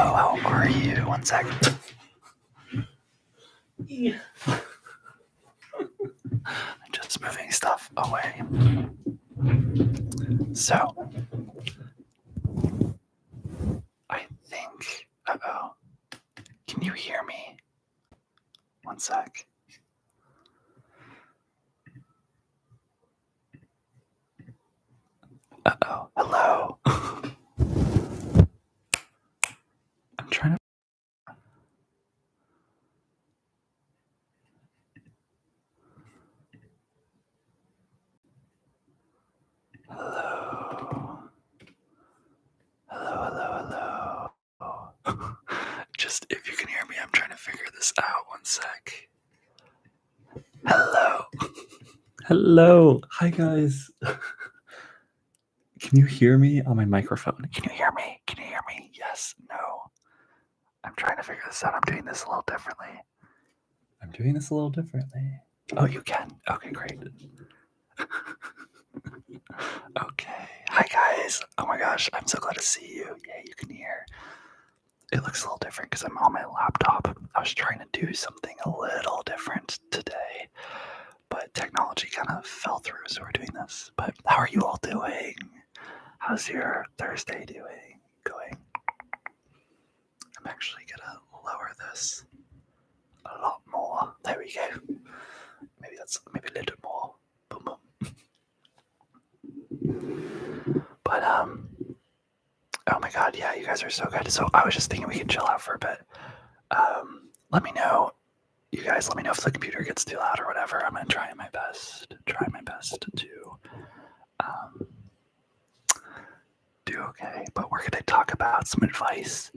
Hello, how are you? 1 second. I'm just moving stuff away. So, I think. Uh-oh. Can you hear me? 1 sec. Uh-oh. Hello. I'm trying to. Hello. Hello. Just if you can hear me, I'm trying to figure this out. 1 sec. Hello. Hello. Hi, guys. Can you hear me on my microphone? Can you hear me? Can you hear me? Yes. No. I'm trying to figure this out. I'm doing this a little differently. Oh, you can? Okay, great. Okay. Hi, guys. Oh my gosh, I'm so glad to see you. Yeah, you can hear. It looks a little different because I'm on my laptop. I was trying to do something a little different today, but technology kind of fell through, so we're doing this. But how are you all doing? How's your Thursday going? I'm actually gonna lower this a lot more. There we go. Maybe a little more. Boom, boom. But oh my god, yeah, you guys are so good. So I was just thinking we could chill out for a bit. Let me know, you guys. Let me know if the computer gets too loud or whatever. I'm gonna try my best to do okay. But we're gonna talk about some advice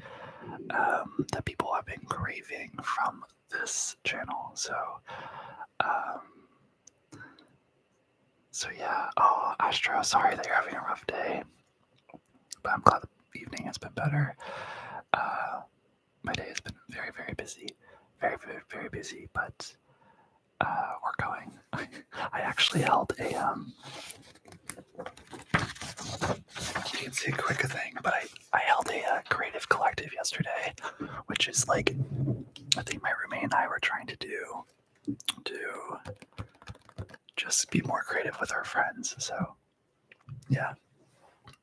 that people have been craving from this channel. So yeah. Oh, Astro, sorry that you're having a rough day, but I'm glad the evening has been better. My day has been very, very busy, very busy, but we're going. I actually held a you can see a quick thing, but I held a creative collective yesterday, which is like I think my roommate and I were trying to do to just be more creative with our friends. So yeah.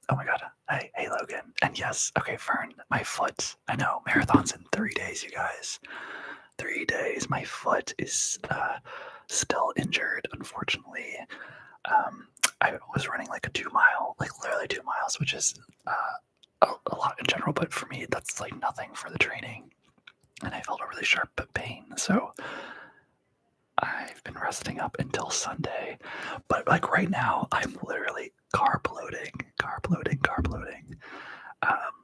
Oh my god. Hey Logan. And yes, okay, Fern, my foot. I know, marathon's in 3 days, you guys. 3 days. My foot is still injured, unfortunately. I was running like a 2 mile, like literally 2 miles, which is a lot in general, but for me, that's like nothing for the training. And I felt a really sharp pain, so I've been resting up until Sunday. But like right now, I'm literally carb loading,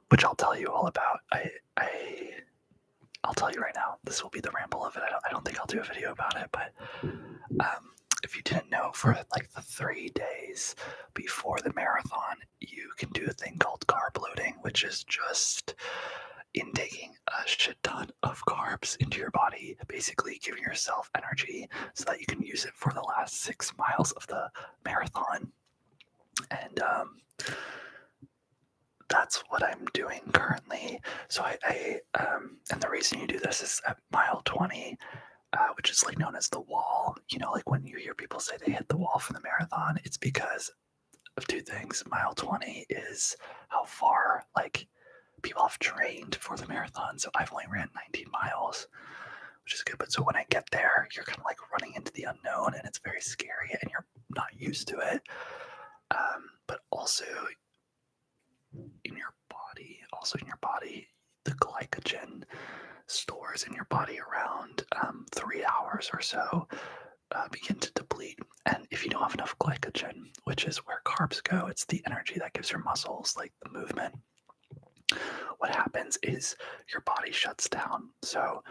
which I'll tell you all about. I'll tell you right now. This will be the ramble of it. I don't think I'll do a video about it, but if you didn't know, for like the 3 days before the marathon, you can do a thing called carb loading, which is just intaking a shit ton of carbs into your body, basically giving yourself energy so that you can use it for the last 6 miles of the marathon. And that's what I'm doing currently. So and the reason you do this is at mile 20, which is like known as the wall. You know, like when you hear people say they hit the wall for the marathon, it's because of 2 things. Mile 20 is how far like people have trained for the marathon. So I've only ran 19 miles, which is good. But so when I get there, you're kind of like running into the unknown, and it's very scary, and you're not used to it. But also in your body, the glycogen stores in your body around 3 hours or so begin to deplete. And if you don't have enough glycogen, which is where carbs go, it's the energy that gives your muscles like the movement. What happens is your body shuts down. So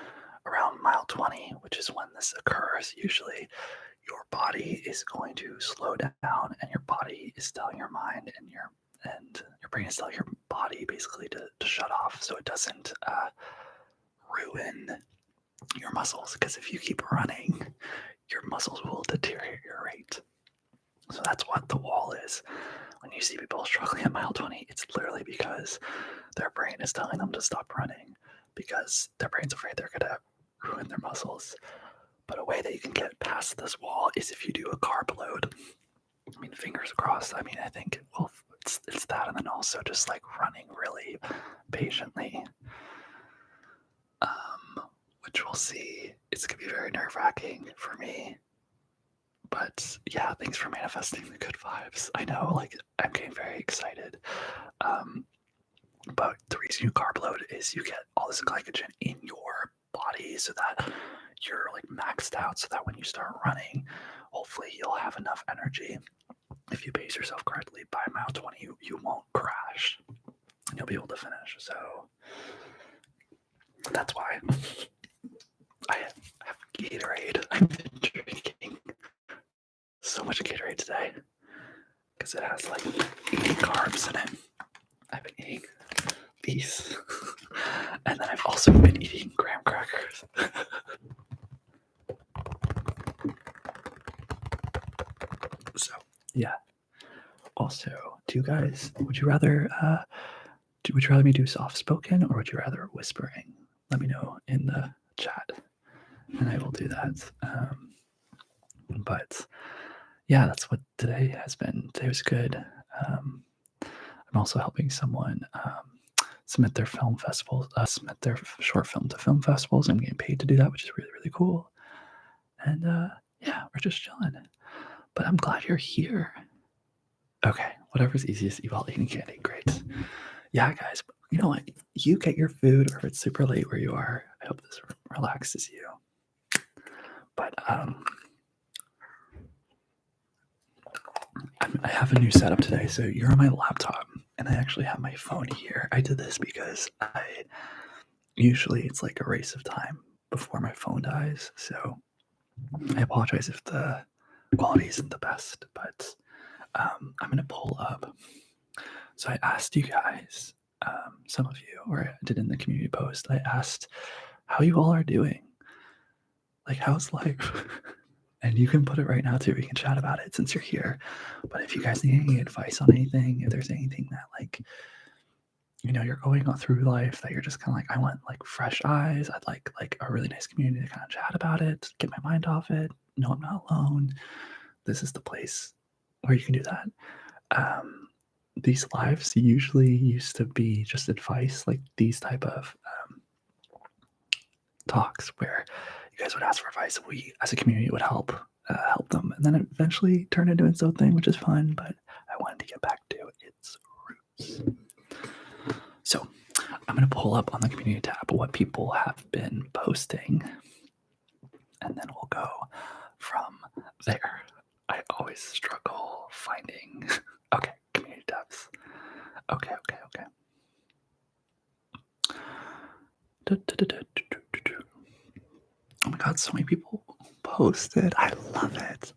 around mile 20, which is when this occurs, usually your body is going to slow down, and your body is telling your mind and your brain is telling your body basically to shut off, so it doesn't ruin your muscles. Because if you keep running, your muscles will deteriorate. So that's what the wall is. When you see people struggling at mile 20, it's literally because their brain is telling them to stop running because their brain's afraid they're going to ruin their muscles. But a way that you can get past this wall is if you do a carb load. I mean, fingers crossed. I mean, I think, well, it's that, and then also just like running really patiently, which we'll see. It's going to be very nerve-wracking for me. But yeah, thanks for manifesting the good vibes. I know, like, I'm getting very excited. But the reason you carb load is you get all this glycogen in your body so that you're like maxed out, so that when you start running, hopefully you'll have enough energy. If you pace yourself correctly by mile 20, you won't crash and you'll be able to finish. So that's why I have Gatorade. I've been drinking so much Gatorade today because it has like 80 carbs in it. I've been eating these, and then I've also been eating graham crackers. So yeah. Also, would you rather me do soft spoken or would you rather whispering? Let me know in the chat, and I will do that. But yeah, that's what today has been. Today was good. I'm also helping someone submit their submit their short film to film festivals. I'm getting paid to do that, which is really, really cool. And yeah, we're just chilling. But I'm glad you're here. Okay, whatever's easiest, you all eating candy. Great. Yeah, guys, you know what? You get your food, or if it's super late where you are. I hope this relaxes you. But I have a new setup today. So you're on my laptop, and I actually have my phone here. I did this because usually it's like a race of time before my phone dies. So I apologize if the quality isn't the best, but I'm going to pull up. So I asked you guys, some of you, or I did in the community post, I asked how you all are doing. Like, how's life? And you can put it right now too. We can chat about it since you're here. But if you guys need any advice on anything, if there's anything that like, you know, you're going on through life that you're just kind of like, I want like fresh eyes. I'd like a really nice community to kind of chat about it, get my mind off it. No, I'm not alone. This is the place where you can do that. These lives usually used to be just advice, like these type of talks where you guys would ask for advice. We, as a community, would help them, and then it eventually turned into its own thing, which is fun. But I wanted to get back to its roots. So I'm going to pull up on the community tab what people have been posting, and then we'll go from there. I always struggle finding. Okay, community tabs. Okay. Oh my god, so many people posted. I love it.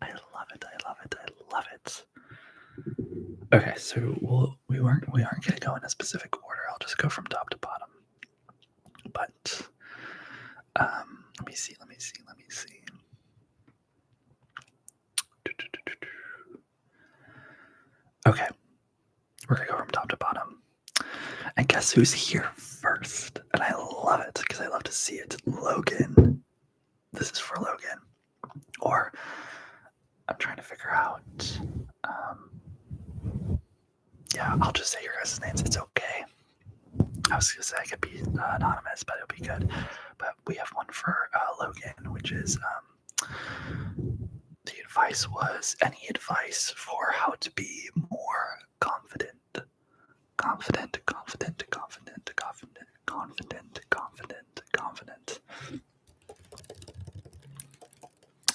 Okay, so we aren't gonna go in a specific order. I'll just go from top to bottom. But let me see. Okay, we're gonna go from top to bottom. And guess who's here first? And I love it because I love to see it. Logan. This is for Logan. Or I'm trying to figure out. Yeah, I'll just say your guys' names. It's okay. I was gonna say I could be anonymous, but it'll be good. But we have one for Logan, which is the advice was any advice for how to be more confident.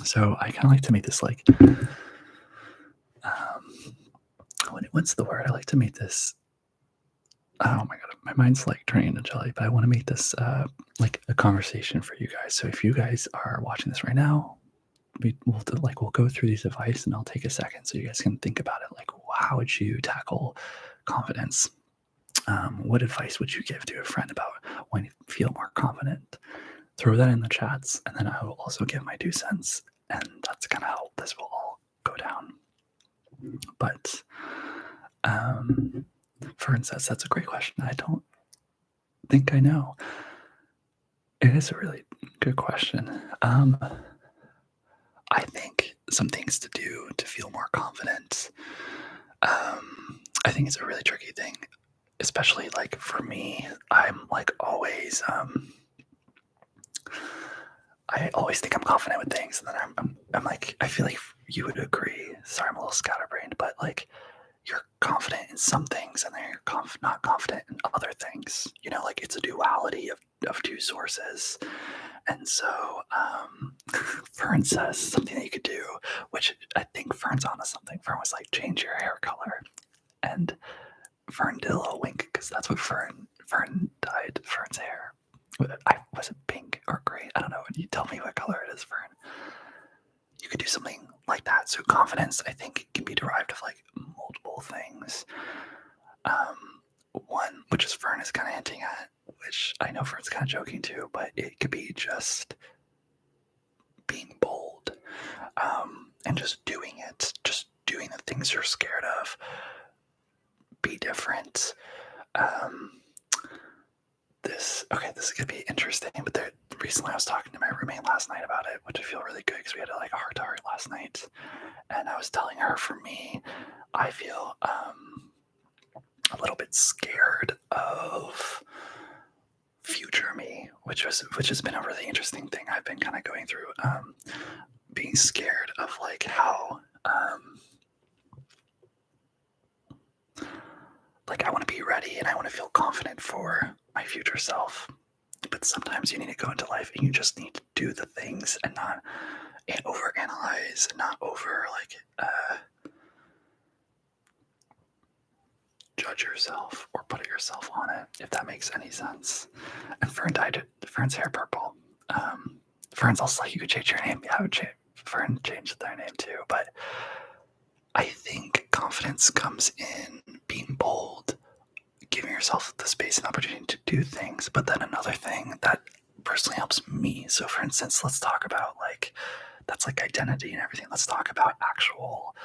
So I kind of like to make this like, what's the word? I like to make this, oh my god, my mind's like turning into jelly, but I want to make this like a conversation for you guys. So if you guys are watching this right now, we'll go through these advice, and I'll take a second so you guys can think about it. Like, how would you tackle confidence? What advice would you give to a friend about when you feel more confident? Throw that in the chats, and then I will also give my 2 cents, and that's kind of how this will all go down. But Fern says that's a great question. I don't think I know. It is a really good question. I think some things to do to feel more confident. I think it's a really tricky thing, especially like for me. I'm like always. I always think I'm confident with things, and then I'm like, I feel like you would agree. Sorry, I'm a little scatterbrained, but like you're confident in some things, and then you're not confident in other things. You know, like it's a duality of two sources. And so Fern says something that you could do, which I think Fern's onto something. Fern was like, change your hair color. And Fern did a little wink because that's what Fern dyed Fern's hair. Was it pink or gray? I don't know. You tell me what color it is, Fern. You could do something like that. So confidence, I think, can be derived of like multiple things. One, which is Fern is kind of hinting at, which I know Fern's kind of joking too, but it could be just being bold, and just doing it, just doing the things you're scared of. Be different. This is gonna be interesting, but recently I was talking to my roommate last night about it, which I feel really good because we had like a heart-to-heart last night, and I was telling her, for me, I feel a little bit scared of future me, which has been a really interesting thing I've been kind of going through, being scared of like how like I want to be ready and I want to feel confident for my future self. But sometimes you need to go into life and you just need to do the things and not overanalyze, and not over like judge yourself or put yourself on it, if that makes any sense. And Fern dyed Fern's hair purple. Fern's also like, you could change your name. Yeah, Fern changed their name too. But I think confidence comes in being bold, giving yourself the space and opportunity to do things. But then another thing that personally helps me. So for instance, let's talk about like, that's like identity and everything. Let's talk about actual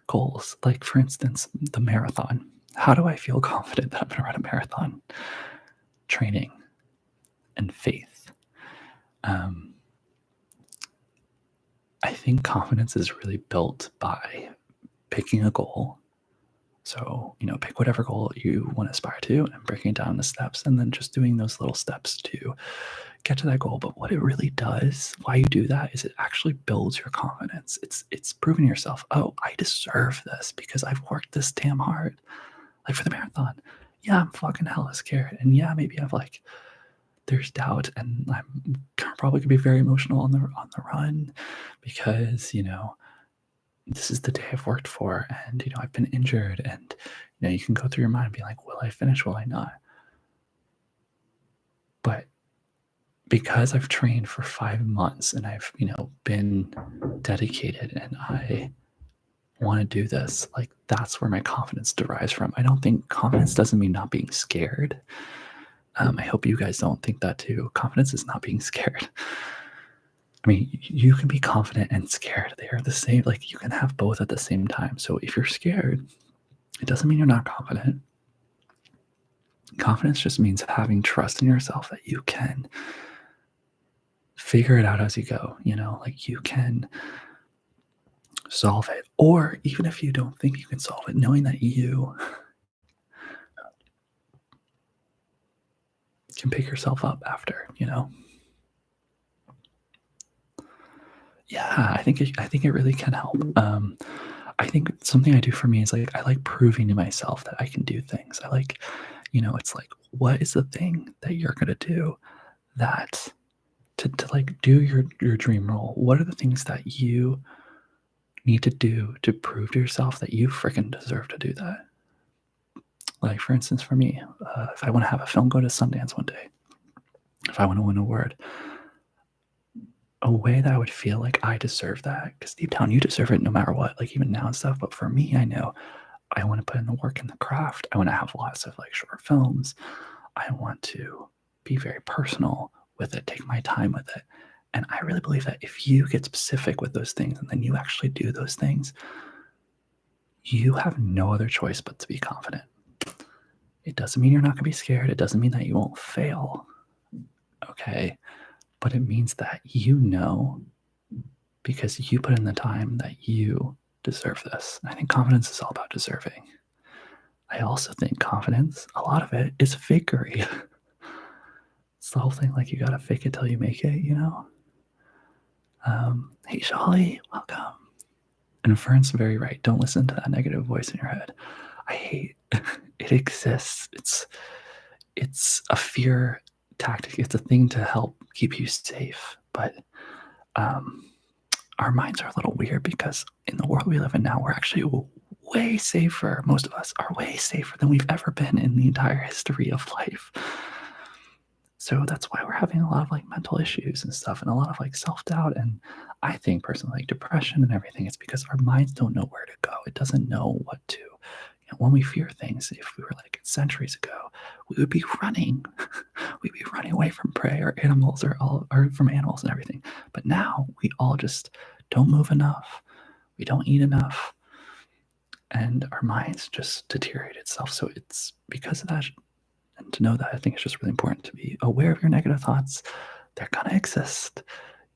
goals. Like for instance, the marathon. How do I feel confident that I'm going to run a marathon? Training and faith. I think confidence is really built by picking a goal. So, pick whatever goal you want to aspire to and breaking it down into steps, and then just doing those little steps to get to that goal. But what it really does, why you do that, is it actually builds your confidence. It's proving yourself, oh, I deserve this because I've worked this damn hard. Like for the marathon, yeah, I'm fucking hella scared. And yeah, maybe there's doubt, and I'm probably gonna be very emotional on the run because, this is the day I've worked for, and I've been injured, and you can go through your mind and be like, will I finish, will I not? But because I've trained for 5 months and I've been dedicated and I want to do this, like that's where my confidence derives from. I don't think confidence doesn't mean not being scared. I hope you guys don't think that too. Confidence is not being scared. I mean, you can be confident and scared. They are the same. Like you can have both at the same time. So if you're scared, it doesn't mean you're not confident. Confidence just means having trust in yourself that you can figure it out as you go. Like you can solve it. Or even if you don't think you can solve it, knowing that you can pick yourself up after, Yeah, I think it really can help. I think something I do for me is like I like proving to myself that I can do things. I like, it's like, what is the thing that you're gonna do that to like do your dream role? What are the things that you need to do to prove to yourself that you freaking deserve to do that? Like for instance, for me, if I want to have a film go to Sundance one day, if I want to win an award, a way that I would feel like I deserve that, because deep down you deserve it no matter what, like even now and stuff. But for me, I know I want to put in the work in the craft. I want to have lots of like short films. I want to be very personal with it, take my time with it. And I really believe that if you get specific with those things and then you actually do those things, you have no other choice but to be confident. It doesn't mean you're not going to be scared. It doesn't mean that you won't fail. Okay. But it means that you know, because you put in the time, that you deserve this. I think confidence is all about deserving. I also think confidence, a lot of it is fakery. It's the whole thing, like you gotta fake it till you make it, you know? Hey, Sholly, welcome. And Fern's very right. Don't listen to that negative voice in your head. I hate it exists. It's a fear tactic. It's a thing to help keep you safe. But our minds are a little weird because in the world we live in now, we're actually way safer. Most of us are way safer than we've ever been in the entire history of life. So that's why we're having a lot of like mental issues and stuff and a lot of like self-doubt. And I think personally, like depression and everything, it's because our minds don't know where to go. It doesn't know what to. You know, when we fear things, if we were like centuries ago, we would be running. We'd be running away from prey or animals or from animals and everything. But now we all just don't move enough. We don't eat enough. And our minds just deteriorate itself. So it's because of that. And to know that, I think it's just really important to be aware of your negative thoughts. They're going to exist.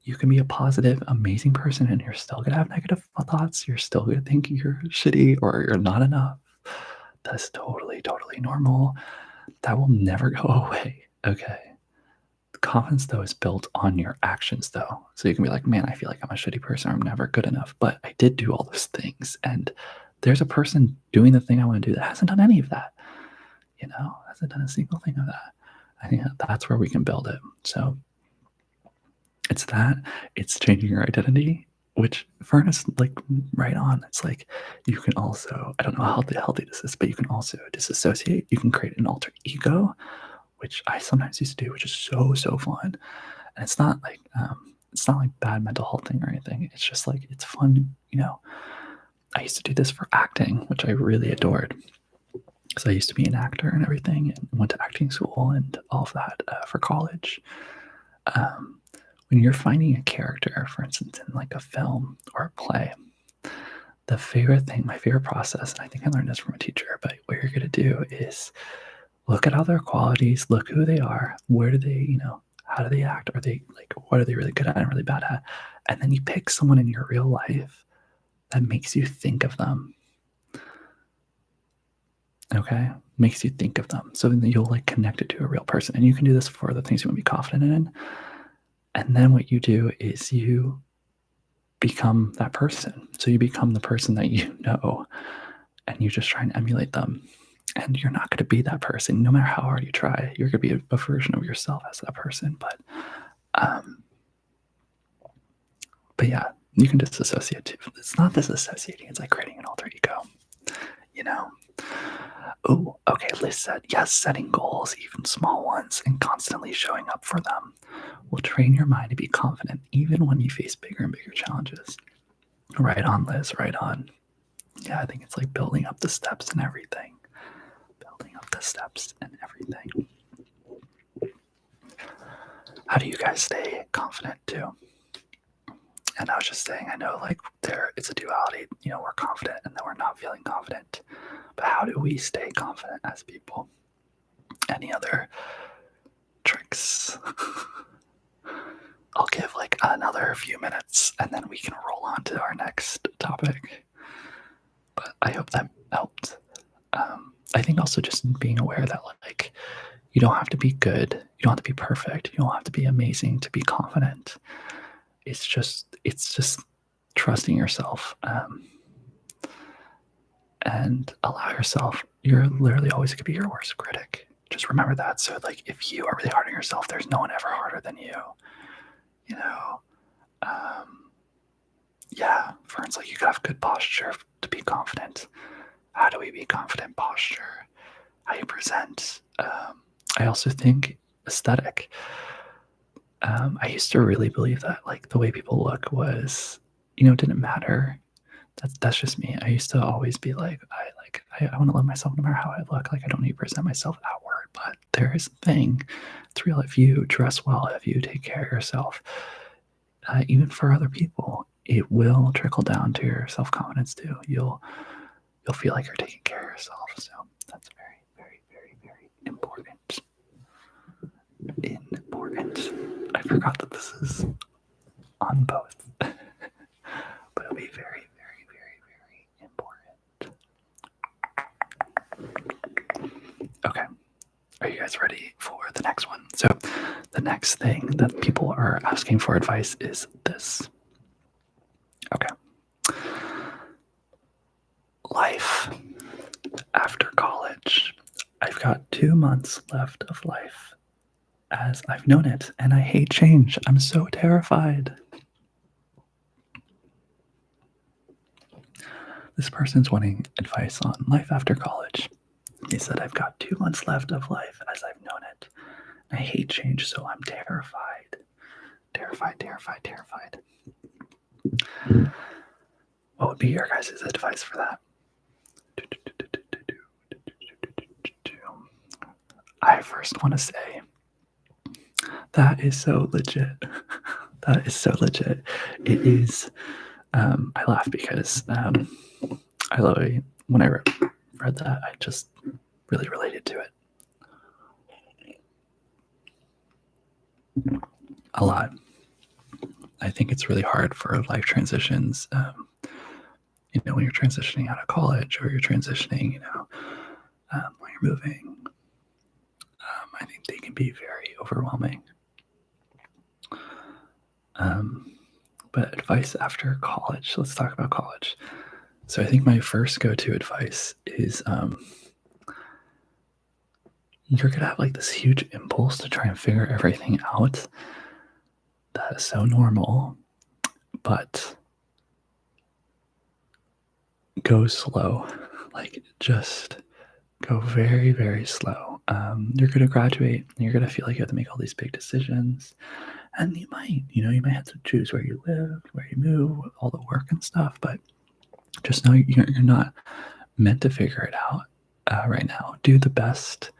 You can be a positive, amazing person, and you're still going to have negative thoughts. You're still going to think you're shitty or you're not enough. That's totally, totally normal. That will never go away. Okay. Confidence, though, is built on your actions, though. So you can be like, man, I feel like I'm a shitty person. I'm never good enough. But I did do all those things. And there's a person doing the thing I want to do that hasn't done any of that. You know, hasn't done a single thing of that. I think that's where we can build it. So it's that. It's changing your identity, which Fern is like right on. It's like you can also, I don't know how healthy this is, but you can also disassociate. You can create an alter ego, which I sometimes used to do, which is so fun. And it's not like bad mental health thing or anything. It's just like it's fun, you know. I used to do this for acting, which I really adored. Because I used to be an actor and everything, and went to acting school and all of that for college. When you're finding a character, for instance, in like a film or a play, the favorite thing, my favorite process, and I think I learned this from a teacher, but what you're going to do is look at all their qualities, look who they are, where do they, you know, how do they act? Are they like, what are they really good at and really bad at? And then you pick someone in your real life that makes you think of them. Okay, makes you think of them, so then you'll like connect it to a real person. And you can do this for the things you want to be confident in. And then what you do is you become that person. So you become the person that you know, and you just try and emulate them. And you're not going to be that person, no matter how hard you try. You're going to be a version of yourself as that person. But yeah, you can disassociate too. It's not disassociating. It's like creating an alter ego. You know. Oh, okay, Liz said, yes, setting goals, even small ones, and constantly showing up for them will train your mind to be confident even when you face bigger and bigger challenges. Right on, Liz, right on. Yeah, I think it's like building up the steps and everything. Building up the steps and everything. How do you guys stay confident too? And I was just saying, I know like it's a duality, you know, we're confident and then we're not feeling confident. But how do we stay confident as people? Any other tricks? I'll give like another few minutes and then we can roll on to our next topic. But I hope that helped. I think also just being aware that like you don't have to be good, you don't have to be perfect, you don't have to be amazing to be confident. It's just trusting yourself. And allow yourself, you're literally always going to be your worst critic. Just remember that. So like if you are really hard on yourself, there's no one ever harder than you. You know, yeah, for instance, like you gotta have good posture to be confident. How do we be confident? Posture, how you present. I also think aesthetic. I used to really believe that like the way people look was, you know, didn't matter. That's just me. I used to always be like, I want to love myself no matter how I look. Like I don't need to present myself outward, but there is a thing. It's real. If you dress well, if you take care of yourself, even for other people, it will trickle down to your self-confidence too. You'll feel like you're taking care of yourself. So that's very, very, very, very important. Important. I forgot that this is on both, but it'll be very, very, very, very important. Okay. Are you guys ready for the next one? So the next thing that people are asking for advice is this. Okay. Life after college. I've got 2 months left of life as I've known it, and I hate change. I'm so terrified. This person's wanting advice on life after college. He said, I've got 2 months left of life as I've known it. I hate change, so I'm terrified. Terrified, terrified, terrified. What would be your guys' advice for that? I first want to say, that is so legit. That is so legit. It is, I laugh because I love it. When I read that, I just really related to it a lot. I think it's really hard for life transitions. When you're transitioning out of college or you're transitioning, when you're moving, I think they can be very overwhelming. But advice after college, let's talk about college. So I think my first go-to advice is you're going to have like this huge impulse to try and figure everything out. That is so normal, but go slow. Like, just go very, very slow. You're going to graduate and you're going to feel like you have to make all these big decisions. And you might have to choose where you live, where you move, all the work and stuff. But just know you're not meant to figure it out right now. Do the best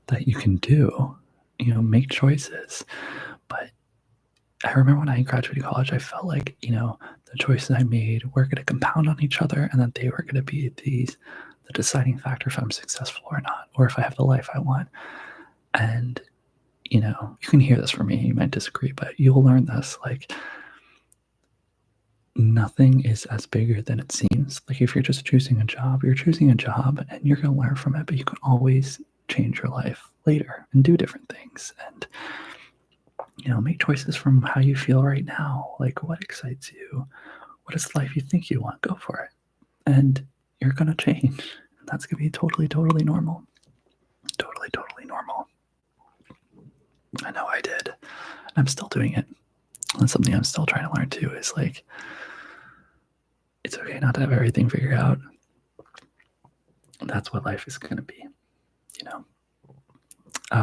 that you can do. Make choices. But I remember when I graduated college, I felt like, the choices I made were going to compound on each other, and that they were going to be the deciding factor if I'm successful or not, or if I have the life I want. And, you can hear this from me. You might disagree, but you'll learn this. Like, nothing is as bigger than it seems. Like, if you're just choosing a job, you're choosing a job and you're going to learn from it, but you can always change your life later and do different things. And, make choices from how you feel right now. Like, what excites you? What is the life you think you want? Go for it. And you're going to change. That's going to be totally, totally normal. Totally, totally normal. I know I did. I'm still doing it. That's something I'm still trying to learn too, is like, it's okay not to have everything figured out. That's what life is going to be,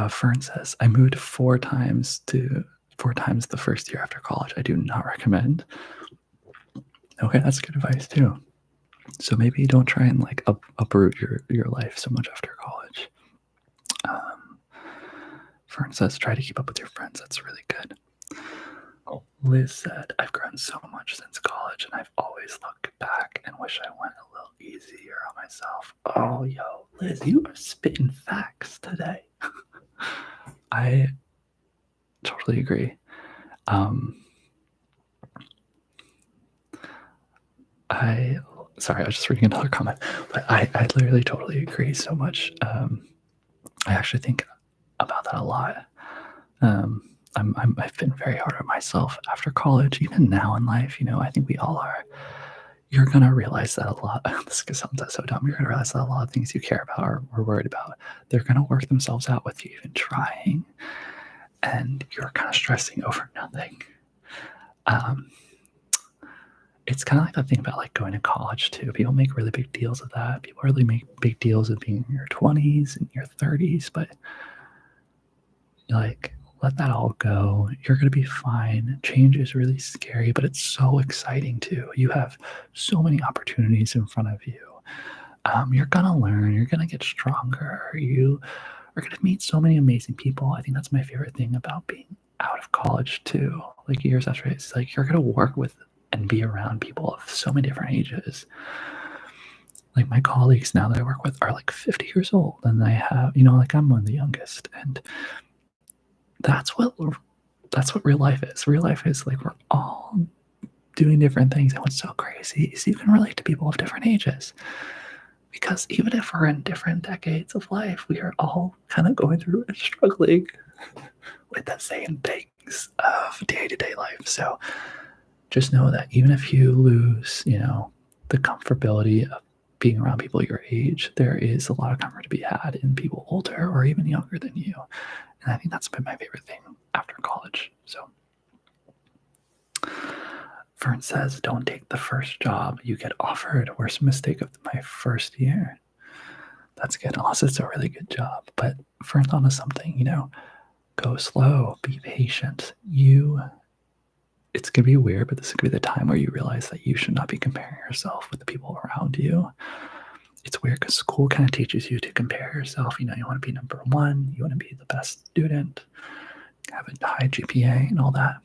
Fern says, I moved 4 times the first year after college. I do not recommend. Okay, that's good advice too. So maybe you don't try and like uproot your life so much after college. Fern says, try to keep up with your friends. That's really good. Liz said, I've grown so much since college, and I've always looked back and wish I went a little easier on myself. Oh, yo, Liz, you are spitting facts today. I totally agree. Sorry, I was just reading another comment, but I literally totally agree so much. I actually think about that a lot. I've been very hard on myself after college, even now in life. I think we all are. You're gonna realize that a lot. This sounds so dumb. You're gonna realize that a lot of things you care about or worried about, they're gonna work themselves out with you even trying, and you're kind of stressing over nothing. It's kind of like that thing about like going to college too. People make really big deals of that. People really make big deals of being in your 20s and your 30s, but like, let that all go. You're going to be fine. Change is really scary, but it's so exciting too. You have so many opportunities in front of you. You're going to learn. You're going to get stronger. You are going to meet so many amazing people. I think that's my favorite thing about being out of college too, like years after, it's like you're gonna work with and be around people of so many different ages. Like my colleagues now that I work with are like 50 years old, and I have, like I'm one of the youngest, and that's what that's what real life is. Real life is like we're all doing different things, and what's so crazy is you can relate to people of different ages. Because even if we're in different decades of life, we are all kind of going through and struggling with the same things of day-to-day life. So just know that even if you lose, the comfortability of being around people your age, there is a lot of comfort to be had in people older or even younger than you. And I think that's been my favorite thing after college. So Fern says, don't take the first job you get offered. Worst mistake of my first year. That's good, unless it's a really good job. But Fern's onto something, go slow, be patient. It's going to be weird, but this is going to be the time where you realize that you should not be comparing yourself with the people around you. It's weird because school kind of teaches you to compare yourself. You want to be number one, you want to be the best student, have a high GPA and all that.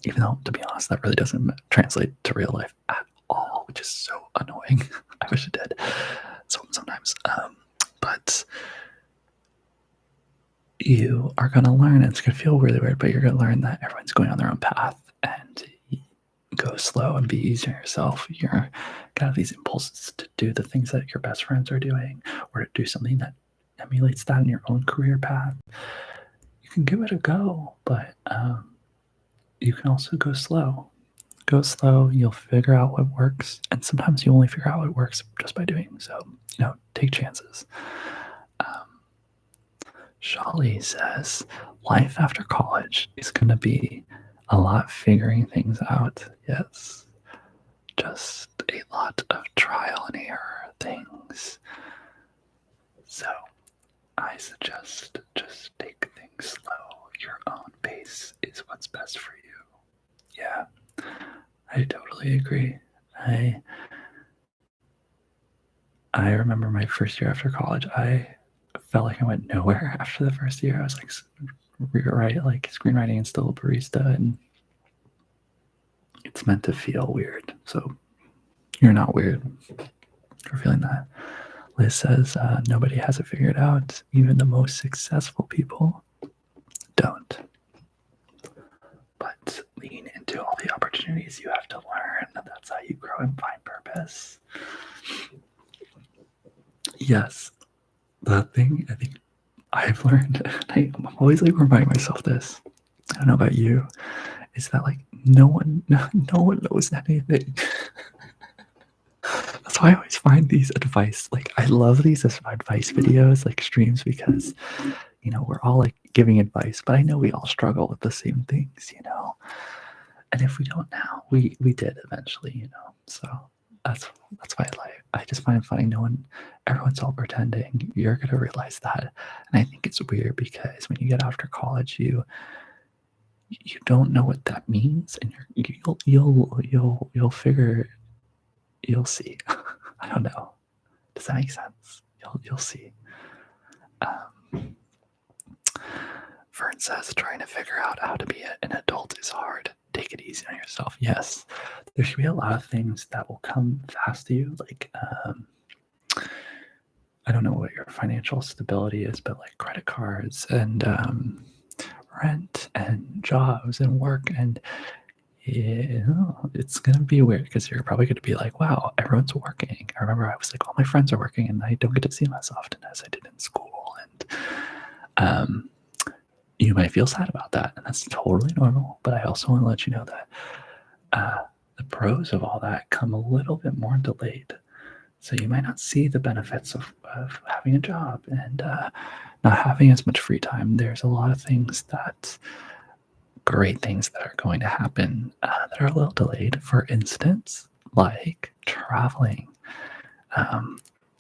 Even though, to be honest, that really doesn't translate to real life at all, which is so annoying. I wish it did sometimes. But you are going to learn, and it's going to feel really weird, but you're going to learn that everyone's going on their own path, and go slow and be easy on yourself. You're going to have these impulses to do the things that your best friends are doing, or to do something that emulates that in your own career path. You can give it a go, but you can also go slow. Go slow, you'll figure out what works, and sometimes you only figure out what works just by doing. So, take chances. Shali says, life after college is going to be a lot figuring things out. Yes. Just a lot of trial and error things. So I suggest just take things slow. Your own pace is what's best for you. Yeah, I totally agree. I remember my first year after college, I felt like I went nowhere after the first year. I was like screenwriting and still a barista, and it's meant to feel weird. So you're not weird for feeling that. Liz says, nobody has it figured out. Even the most successful people don't. But lean into all the opportunities you have to learn. That's how you grow and find purpose. Yes, the thing I think I've learned, and I'm always reminding myself this, I don't know about you, is that no one knows anything. That's why I always find these advice, I love these advice videos, streams, because, we're all giving advice, but I know we all struggle with the same things, and if we don't now, we did eventually, so that's why I just find it funny. Everyone's all pretending. You're going to realize that. And I think it's weird because when you get after college, you don't know what that means, and you'll figure. You'll see. I don't know. Does that make sense? You'll see. Vern says trying to figure out how to be an adult is hard. Take it easy on yourself. Yes, there should be a lot of things that will come fast to you. I don't know what your financial stability is, but credit cards and rent and jobs and work, and it's going to be weird because you're probably going to be like, wow, everyone's working. I remember I was like, all my friends are working and I don't get to see them as often as I did in school. And you might feel sad about that, and that's totally normal. But I also want to let you know that the pros of all that come a little bit more delayed. So you might not see the benefits of having a job and not having as much free time. There's a lot of great things that are going to happen that are a little delayed. For instance, like traveling.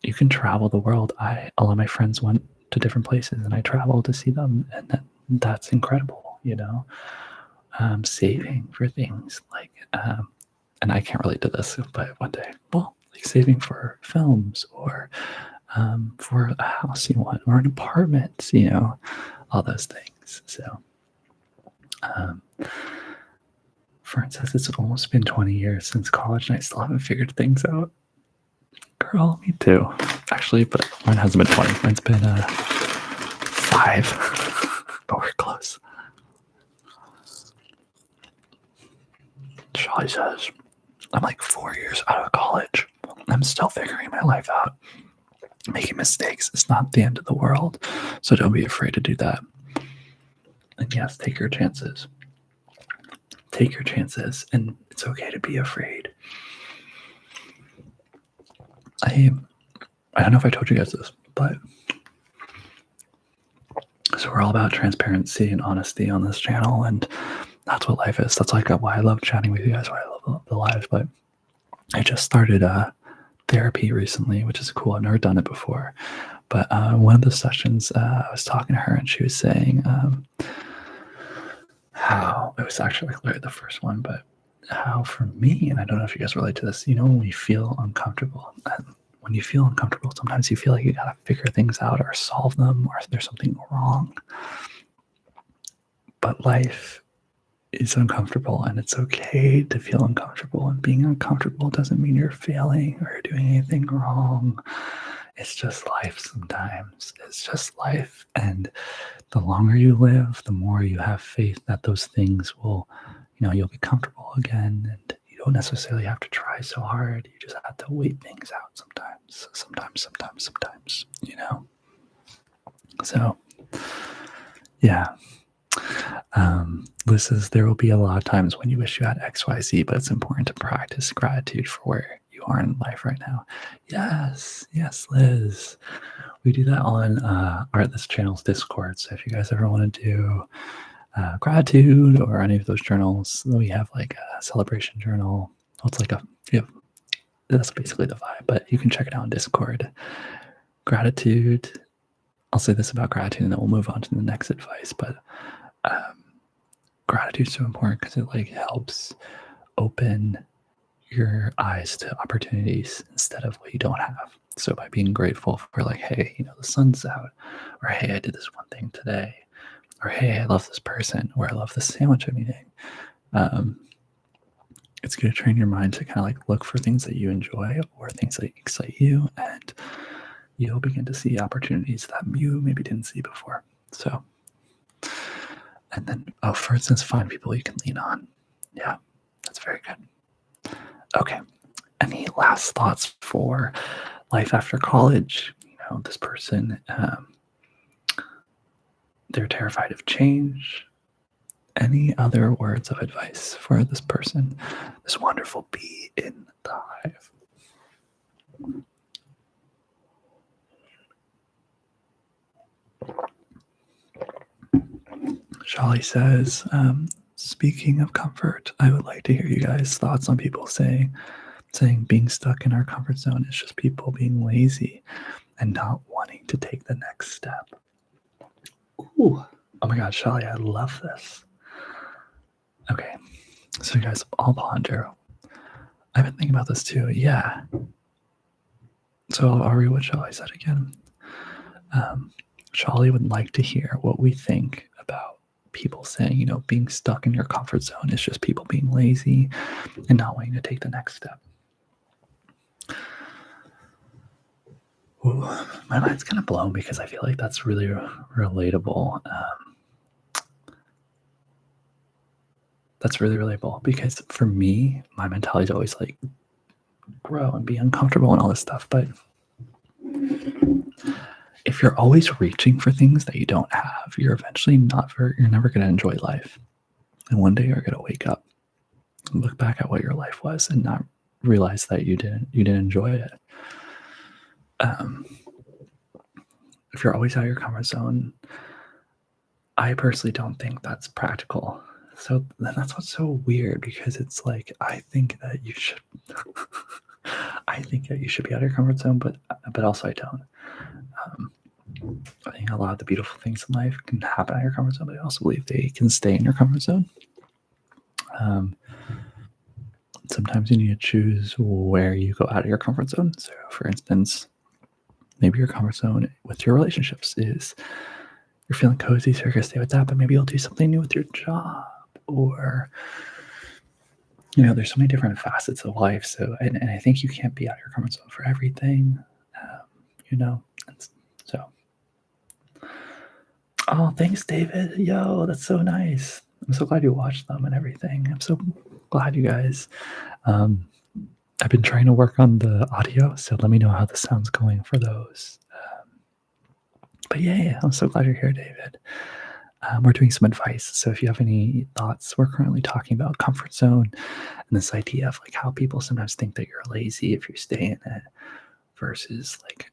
You can travel the world. A lot of my friends went to different places, and I traveled to see them, and that's incredible. Saving for things and I can't relate to this, but one day, saving for films or for a house you want or an apartment, all those things. So Fern says it's almost been 20 years since college and I still haven't figured things out. Girl, me too. Actually, but mine hasn't been 20. Mine's been 5. But we're close. Charlie says, I'm like 4 years out of college. I'm still figuring my life out. Making mistakes is not the end of the world. So don't be afraid to do that. And yes, take your chances. Take your chances, and it's okay to be afraid. I don't know if I told you guys this, but so we're all about transparency and honesty on this channel, and that's what life is. That's like why I love chatting with you guys, why I love the lives. But I just started therapy recently, which is cool. I've never done it before. But one of the sessions, I was talking to her, and she was saying how it was actually like the first one, but how for me, and I don't know if you guys relate to this, when you feel uncomfortable, and when you feel uncomfortable, sometimes you feel like you gotta figure things out or solve them, or if there's something wrong. But life is uncomfortable, and it's okay to feel uncomfortable. And being uncomfortable doesn't mean you're failing or you're doing anything wrong. It's just life sometimes. It's just life. And the longer you live, the more you have faith that those things will, you'll be comfortable again. And you don't necessarily have to try so hard. You just have to wait things out sometimes. Sometimes, So, yeah. Liz says, there will be a lot of times when you wish you had XYZ, but it's important to practice gratitude for where you are in life right now. Yes, Liz. We do that on this channel's Discord. So if you guys ever want to do gratitude or any of those journals, we have like a celebration journal. It's like that's basically the vibe, but you can check it out on Discord. Gratitude. I'll say this about gratitude and then we'll move on to the next advice, but gratitude is so important because it like helps open your eyes to opportunities instead of what you don't have. So by being grateful for like, hey, the sun's out, or hey, I did this one thing today, or hey, I love this person, or I love this sandwich I'm eating. It's going to train your mind to kind of like look for things that you enjoy or things that excite you, and you'll begin to see opportunities that you maybe didn't see before. So, and then, for instance, find people you can lean on. Yeah, that's very good. Okay. Any last thoughts for life after college? This person, they're terrified of change. Any other words of advice for this person, this wonderful bee in the hive? Shali says, speaking of comfort, I would like to hear you guys' thoughts on people saying being stuck in our comfort zone is just people being lazy and not wanting to take the next step. Ooh, oh my God, Shali, I love this. Okay, so you guys all ponder. I've been thinking about this too. Yeah. So I'll read what Shali said again. Shali would like to hear what we think about people saying, being stuck in your comfort zone is just people being lazy and not wanting to take the next step. Ooh, my mind's kind of blown because I feel like that's really relatable. That's really relatable because for me, my mentality is always like grow and be uncomfortable and all this stuff. But if you're always reaching for things that you don't have, you're eventually you're never going to enjoy life. And one day you're going to wake up and look back at what your life was and not realize that you didn't enjoy it. If you're always out of your comfort zone, I personally don't think that's practical. So then that's what's so weird, because it's like, I think that you should be out of your comfort zone, but also I don't. I think a lot of the beautiful things in life can happen out of your comfort zone, but I also believe they can stay in your comfort zone. Sometimes you need to choose where you go out of your comfort zone. So for instance, maybe your comfort zone with your relationships is you're feeling cozy, so you're going to stay with that, but maybe you'll do something new with your job. or, you know, there's so many different facets of life. So, and I think you can't be out of your comfort zone for everything, you know. So, oh, thanks, David. Yo, that's so nice. I'm so glad you watched them and everything. I'm so glad you guys. I've been trying to work on the audio, so let me know how the sound's going for those. But yeah, I'm so glad you're here, David. We're doing some advice. So if you have any thoughts, we're currently talking about comfort zone and this idea of like how people sometimes think that you're lazy if you stay in it versus like,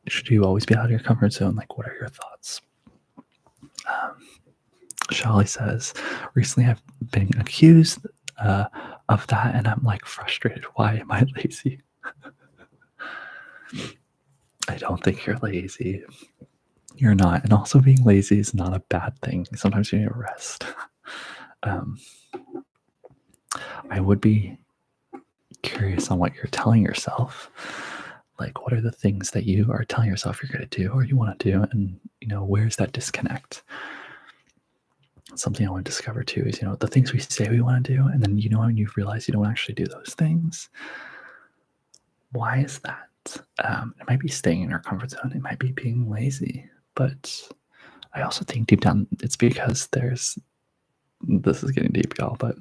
should you always be out of your comfort zone? Like, what are your thoughts? Shelly says, recently I've been accused of that and I'm like frustrated. Why am I lazy? I don't think you're lazy. You're not. And also being lazy is not a bad thing. Sometimes you need to rest. I would be curious on what you're telling yourself. Like, what are the things that you are telling yourself you're going to do or you want to do? And, you know, where's that disconnect? Something I want to discover too is, you know, the things we say we want to do. And then, you know, when you realize you don't actually do those things, why is that? It might be staying in our comfort zone. It might be being lazy. But I also think deep down it's because this is getting deep, y'all, but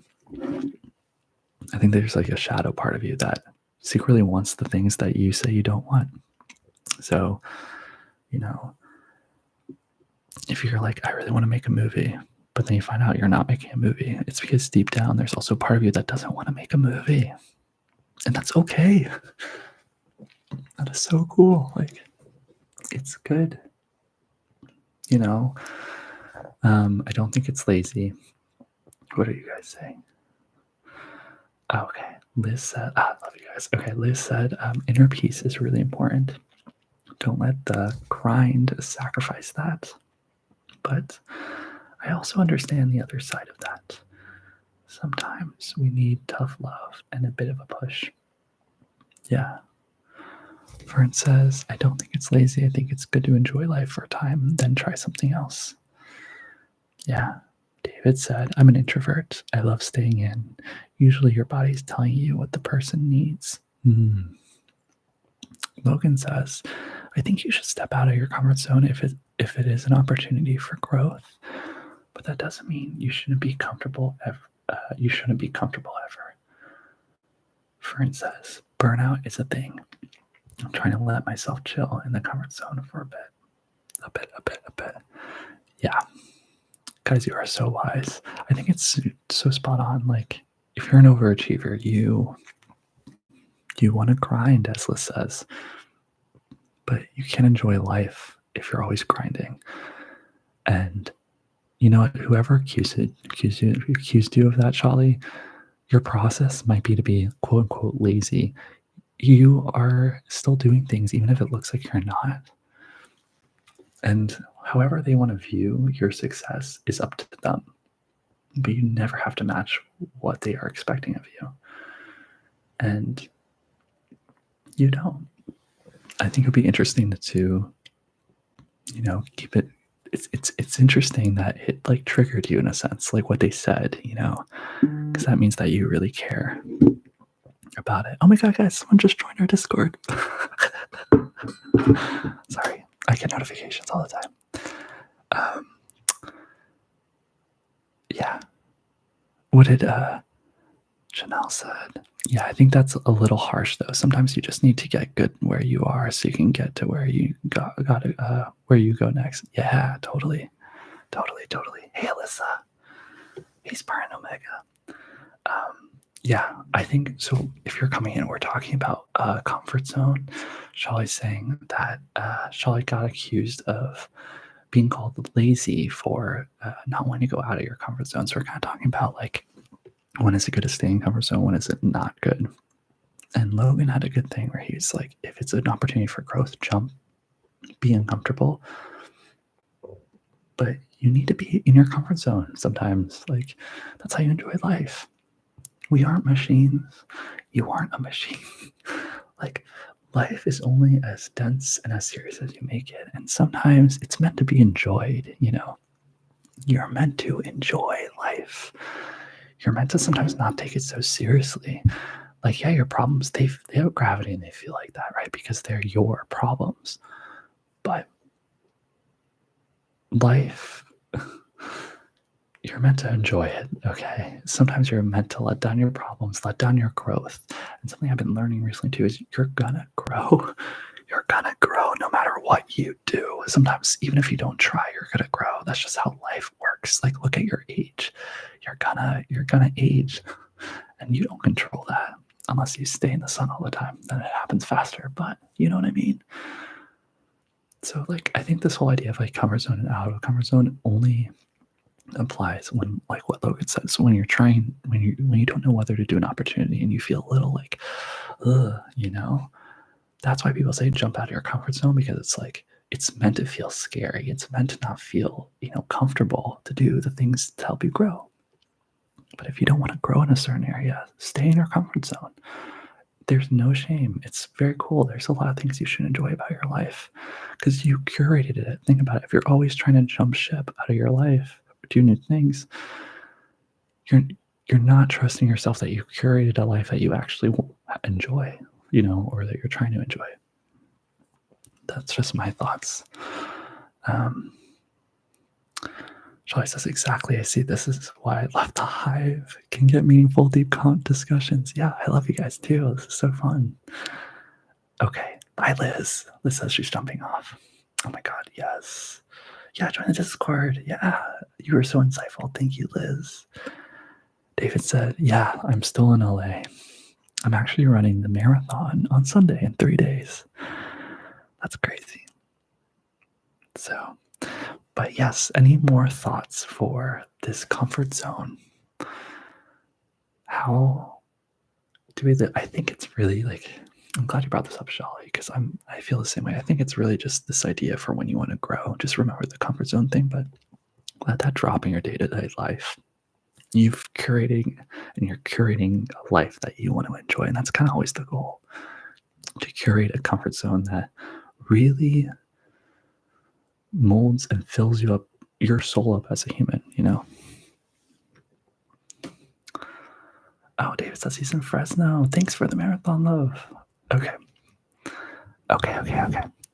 I think there's like a shadow part of you that secretly wants the things that you say you don't want. So, you know, if you're like, I really want to make a movie, but then you find out you're not making a movie, it's because deep down there's also part of you that doesn't want to make a movie. And that's okay. That is so cool. Like, it's good. You know, I don't think it's lazy. What are you guys saying? Okay, Liz said, I love you guys. Okay, Liz said, inner peace is really important. Don't let the grind sacrifice that. But I also understand the other side of that. Sometimes we need tough love and a bit of a push. Yeah. Fern says, I don't think it's lazy. I think it's good to enjoy life for a time, then try something else. Yeah. David said, I'm an introvert. I love staying in. Usually your body's telling you what the person needs. Logan says, I think you should step out of your comfort zone if it is an opportunity for growth. But that doesn't mean you shouldn't be comfortable ever. Fern says, burnout is a thing. I'm trying to let myself chill in the comfort zone for a bit. Yeah. Guys, you are so wise. I think it's so spot on. Like, if you're an overachiever, you want to grind, as Liz says, but you can't enjoy life if you're always grinding. And you know what? Whoever accused you of that, Charlie, your process might be to be quote unquote lazy. You are still doing things even if it looks like you're not. And however they want to view your success is up to them. But you never have to match what they are expecting of you. And you don't. I think it would be interesting to, you know, keep it. It's interesting that it like triggered you in a sense, like what they said, you know, because that means that you really care about it. Oh my God, guys, someone just joined our Discord. Sorry, I get notifications all the time. Yeah. What did Chanel said? Yeah, I think that's a little harsh though. Sometimes you just need to get good where you are so you can get to where you where you go next. Yeah, totally. Hey, Alyssa. Hey, Spartan Omega. Yeah, I think so. If you're coming in, we're talking about comfort zone. Charlie's saying that Charlie got accused of being called lazy for not wanting to go out of your comfort zone. So we're kind of talking about like, when is it good to stay in comfort zone? When is it not good? And Logan had a good thing where he's like, if it's an opportunity for growth, jump, be uncomfortable. But you need to be in your comfort zone sometimes. Like, that's how you enjoy life. We aren't machines. You aren't a machine. Like, life is only as dense and as serious as you make it. And sometimes it's meant to be enjoyed, you know? You're meant to enjoy life. You're meant to sometimes not take it so seriously. Like, yeah, your problems, they have gravity and they feel like that, right? Because they're your problems. But life, you're meant to enjoy it, okay? Sometimes you're meant to let down your problems, let down your growth. And something I've been learning recently too is you're gonna grow. You're gonna grow no matter what you do. Sometimes, even if you don't try, you're gonna grow. That's just how life works. Like, look at your age. You're gonna age, and you don't control that unless you stay in the sun all the time. Then it happens faster. But you know what I mean. So, like, I think this whole idea of like comfort zone and out of comfort zone only applies when, like what Logan says, when you don't know whether to do an opportunity and you feel a little like, ugh, you know. That's why people say jump out of your comfort zone, because it's like it's meant to feel scary. It's meant to not feel, comfortable to do the things to help you grow. But if you don't want to grow in a certain area, stay in your comfort zone. There's no shame. It's very cool. There's a lot of things you should enjoy about your life because you curated it. Think about it. If you're always trying to jump ship out of your life or do new things, you're not trusting yourself that you curated a life that you actually enjoy, or that you're trying to enjoy. That's just my thoughts. Joy says, exactly. I see. This is why I love the hive. It can get meaningful, deep discussions. Yeah, I love you guys too. This is so fun. Okay. Bye, Liz. Liz says she's jumping off. Oh my God. Yes. Yeah, join the Discord. Yeah. You were so insightful. Thank you, Liz. David said, yeah, I'm still in LA. I'm actually running the marathon on Sunday in 3 days. That's crazy. So, but yes, any more thoughts for this comfort zone? How do we I think it's really like, I'm glad you brought this up, Shelly, because I feel the same way. I think it's really just this idea for when you want to grow. Just remember the comfort zone thing, but let that drop in your day-to-day life. You're curating a life that you want to enjoy, and that's kind of always the goal, to curate a comfort zone that really molds and fills you up, your soul up as a human, Oh, David says he's in Fresno. Thanks for the marathon love. Okay.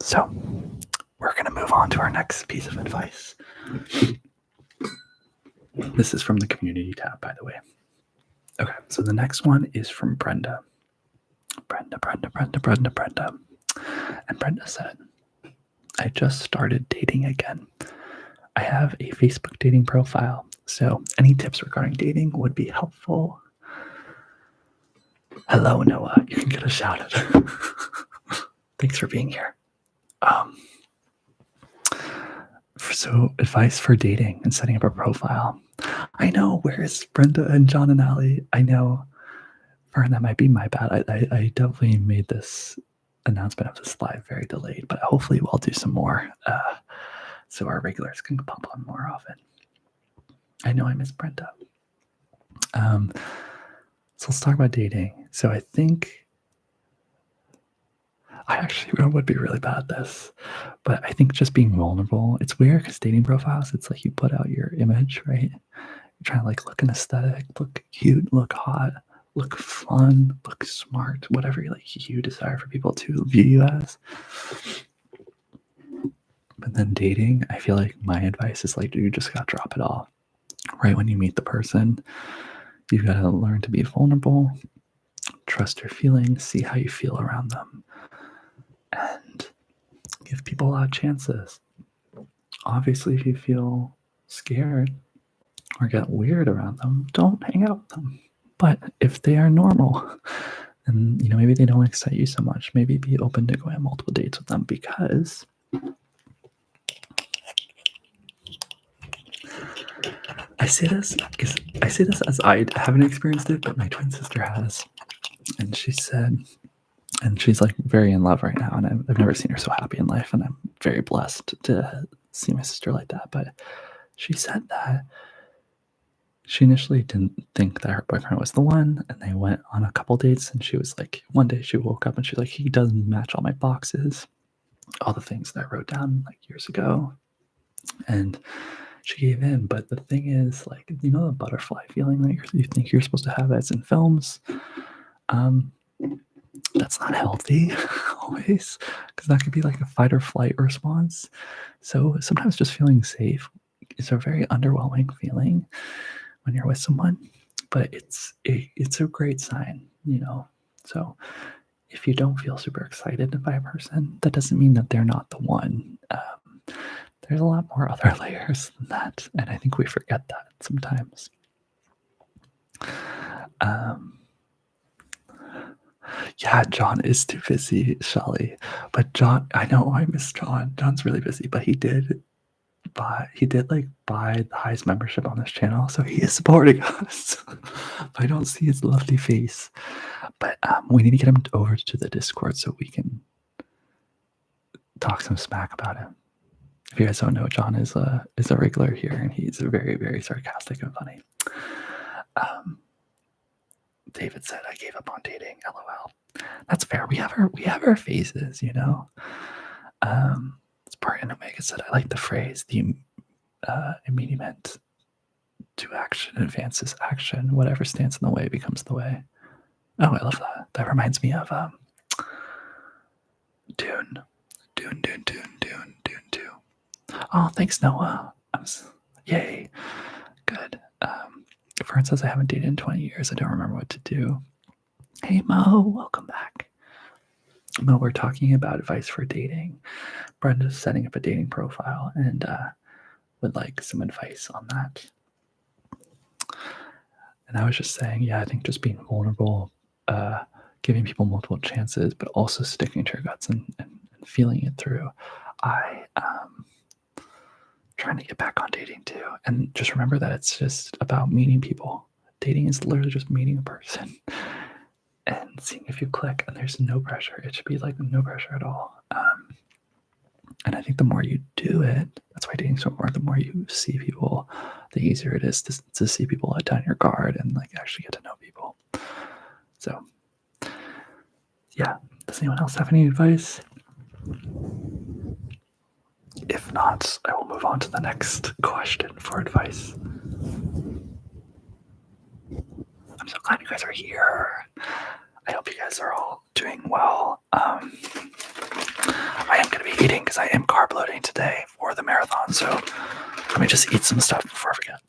So we're going to move on to our next piece of advice. This is from the community tab, by the way. Okay, so the next one is from Brenda. Brenda. And Brenda said, I just started dating again. I have a Facebook dating profile, so any tips regarding dating would be helpful. Hello, Noah. You can get a shout out. Thanks for being here. So advice for dating and setting up a profile. I know, where's Brenda and John and Allie? I know, Fern, that might be my bad. I definitely made this announcement of this live very delayed, but hopefully we'll do some more so our regulars can pop on more often. I know I miss Brenda. So let's talk about dating. So I think I actually would be really bad at this, but I think just being vulnerable, it's weird because dating profiles, it's like you put out your image, right? You're trying to like look an aesthetic, look cute, look hot, look fun, look smart, whatever you desire for people to view you as. But then dating, I feel like my advice is like, you just got to drop it off. Right when you meet the person, you've got to learn to be vulnerable, trust your feelings, see how you feel around them, and give people a lot of chances. Obviously, if you feel scared or get weird around them, don't hang out with them. But if they are normal and maybe they don't excite you so much, maybe be open to going on multiple dates with them, because I say this as I haven't experienced it, but my twin sister has. And she said, and she's like very in love right now, and I've never seen her so happy in life, and I'm very blessed to see my sister like that. But she said that she initially didn't think that her boyfriend was the one, and they went on a couple dates, and she was like, one day she woke up and she's like, he doesn't match all my boxes, all the things that I wrote down like years ago. And she gave in. But the thing is, like, you know, the butterfly feeling that you think you're supposed to have that's in films. Um, that's not healthy always, because that could be like a fight or flight response. So sometimes just feeling safe is a very underwhelming feeling when you're with someone, but it's a great sign, you know. So if you don't feel super excited by a person, that doesn't mean that they're not the one. There's a lot more other layers than that, and I think we forget that sometimes. Yeah, John is too busy, Shelly. But John, I know I miss John. John's really busy, but he did buy the highest membership on this channel, so he is supporting us. I don't see his lovely face, but we need to get him over to the Discord so we can talk some smack about him. If you guys don't know, John is a regular here, and he's very, very sarcastic and funny. David said, "I gave up on dating." LOL. That's fair. We have our phases, you know. Spartan Omega said, "I like the phrase the immediate to action advances action. Whatever stands in the way becomes the way." Oh, I love that. That reminds me of Dune. Dune 2. Oh, thanks, Noah. Yay. Good. Fern says, "I haven't dated in 20 years. I don't remember what to do." Hey, Mo, welcome back. Mo, we're talking about advice for dating. Brenda's setting up a dating profile and would like some advice on that. And I was just saying, yeah, I think just being vulnerable, giving people multiple chances, but also sticking to your guts and feeling it through. Trying to get back on dating too. And just remember that it's just about meeting people. Dating is literally just meeting a person and seeing if you click, and there's no pressure. It should be like no pressure at all. And I think the more you do it, that's why dating's so important. The more you see people, the easier it is to see people let down your guard and like actually get to know people. So yeah, does anyone else have any advice? If not, I will move on to the next question for advice. I'm so glad you guys are here. I hope you guys are all doing well. I am going to be eating because I am carb loading today for the marathon. So let me just eat some stuff before I forget.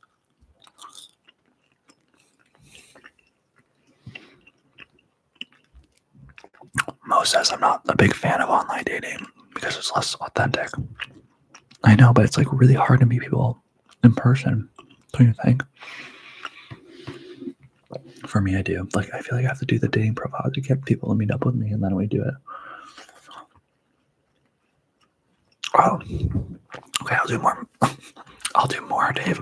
Mo says I'm not a big fan of online dating because it's less authentic. I know, but it's like really hard to meet people in person. Don't you think? For me, I do. Like, I feel like I have to do the dating profile to get people to meet up with me, and then we do it. Oh, okay. I'll do more. I'll do more, Dave.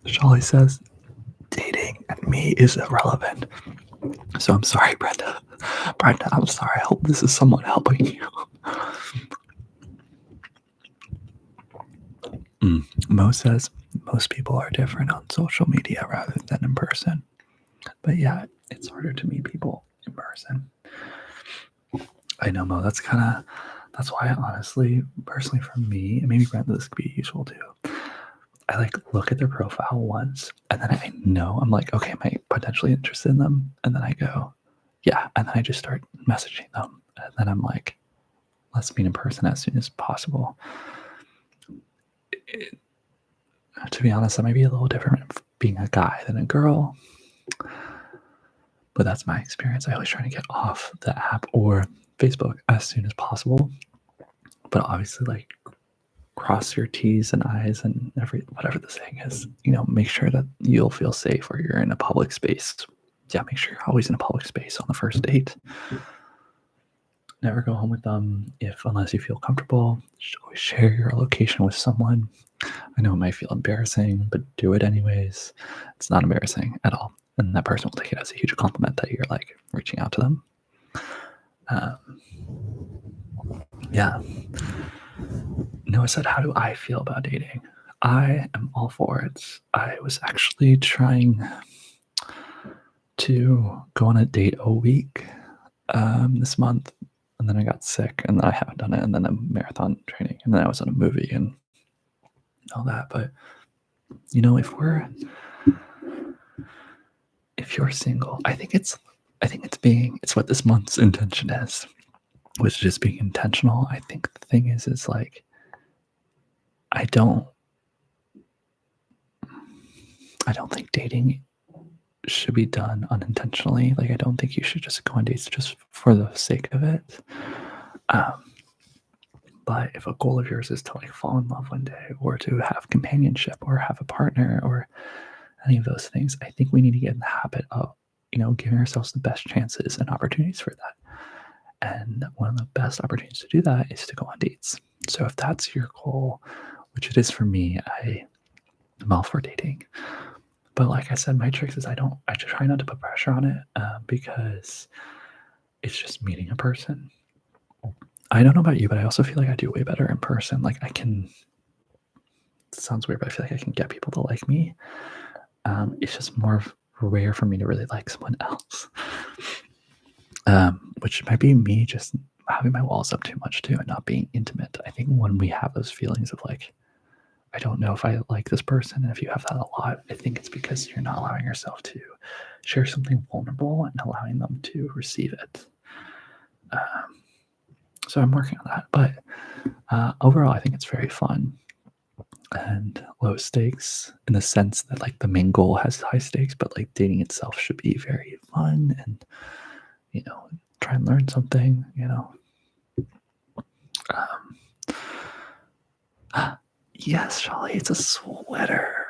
Shelly says, "Dating and me is irrelevant." So I'm sorry, Brenda. Brenda, I'm sorry. I hope this is somewhat helping you. Mo says, "Most people are different on social media rather than in person." But yeah, it's harder to meet people in person. I know, Mo. That's why, honestly, personally for me, and maybe Brenda, this could be useful too. I like look at their profile once, and then I know I'm like, okay, am I potentially interested in them? And then I go, yeah, and then I just start messaging them, and then I'm like, let's meet in person as soon as possible. To be honest, that might be a little different being a guy than a girl, but that's my experience. I always try to get off the app or Facebook as soon as possible, but obviously, like, cross your T's and I's and whatever the saying is, you know, make sure that you'll feel safe or you're in a public space. Yeah, make sure you're always in a public space on the first date. Never go home with them unless you feel comfortable. Always share your location with someone. I know it might feel embarrassing, but do it anyways. It's not embarrassing at all. And that person will take it as a huge compliment that you're like reaching out to them. Yeah. Noah said, "How do I feel about dating?" I am all for it. I was actually trying to go on a date a week this month then I got sick, and then I haven't done it, and then I'm marathon training, and then I was in a movie and all that. But you know, if you're single, it's what this month's intention is, which is being intentional. I think the thing is like I don't think dating should be done unintentionally. Like I don't think you should just go on dates just for the sake of it. Um, but if a goal of yours is to like fall in love one day, or to have companionship, or have a partner, or any of those things, I think we need to get in the habit of, giving ourselves the best chances and opportunities for that. And one of the best opportunities to do that is to go on dates. So if that's your goal, which it is for me, I'm all for dating. But like I said, my tricks is I just try not to put pressure on it, because it's just meeting a person. I don't know about you, but I also feel like I do way better in person. Like it sounds weird, but I feel like I can get people to like me. It's just more rare for me to really like someone else, which might be me just having my walls up too much too and not being intimate. I think when we have those feelings of like, I don't know if I like this person, and if you have that a lot, I think it's because you're not allowing yourself to share something vulnerable and allowing them to receive it. So I'm working on that, but overall, I think it's very fun and low stakes, in the sense that like the main goal has high stakes, but like dating itself should be very fun and try and learn something. Yes, Sholly, it's a sweater.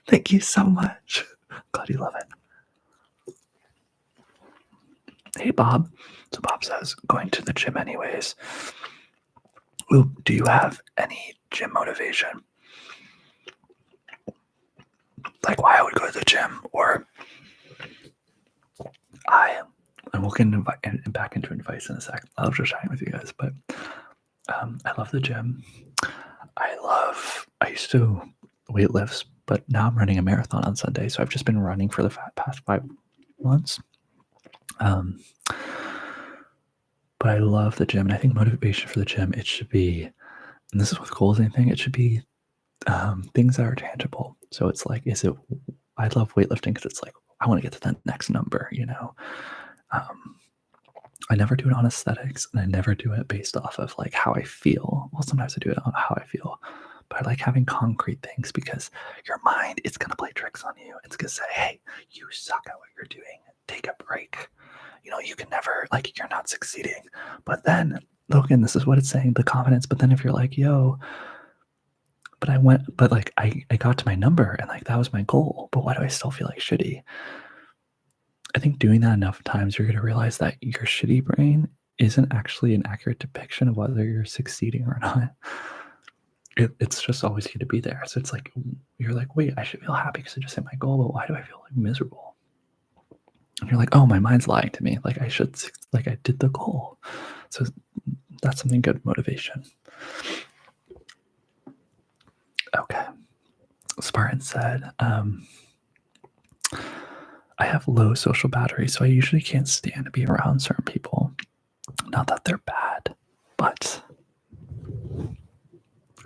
Thank you so much. Glad you love it. Hey, Bob. So Bob says, going to the gym anyways. Ooh, do you have any gym motivation? Like why I would go to the gym, or and we'll get back into advice in a sec. I love just chatting with you guys, but I love the gym. I used to weight lifts, but now I'm running a marathon on Sunday, so I've just been running for the past 5 months. But I love the gym, and I think motivation for the gym, it should be, and this is with goals and anything, it should be things that are tangible. So it's like, I love weightlifting because it's like, I want to get to that next number, I never do it on aesthetics, and I never do it based off of like how I feel. Well, sometimes I do it on how I feel, but I like having concrete things, because your mind, it's going to play tricks on you. It's going to say, hey, you suck at what you're doing. Take a break. You can never, like, you're not succeeding. But then, Logan, this is what it's saying, the confidence. But then if you're like, yo, but I got to my number, and like that was my goal, but why do I still feel like shitty? I think doing that enough times, you're going to realize that your shitty brain isn't actually an accurate depiction of whether you're succeeding or not. It's just always going to be there. So it's like, you're like, wait, I should feel happy because I just hit my goal, but why do I feel like miserable? And you're like, oh, my mind's lying to me. Like I did the goal. So that's something good, motivation. Okay. Spartan said, I have low social battery, so I usually can't stand to be around certain people. Not that they're bad, but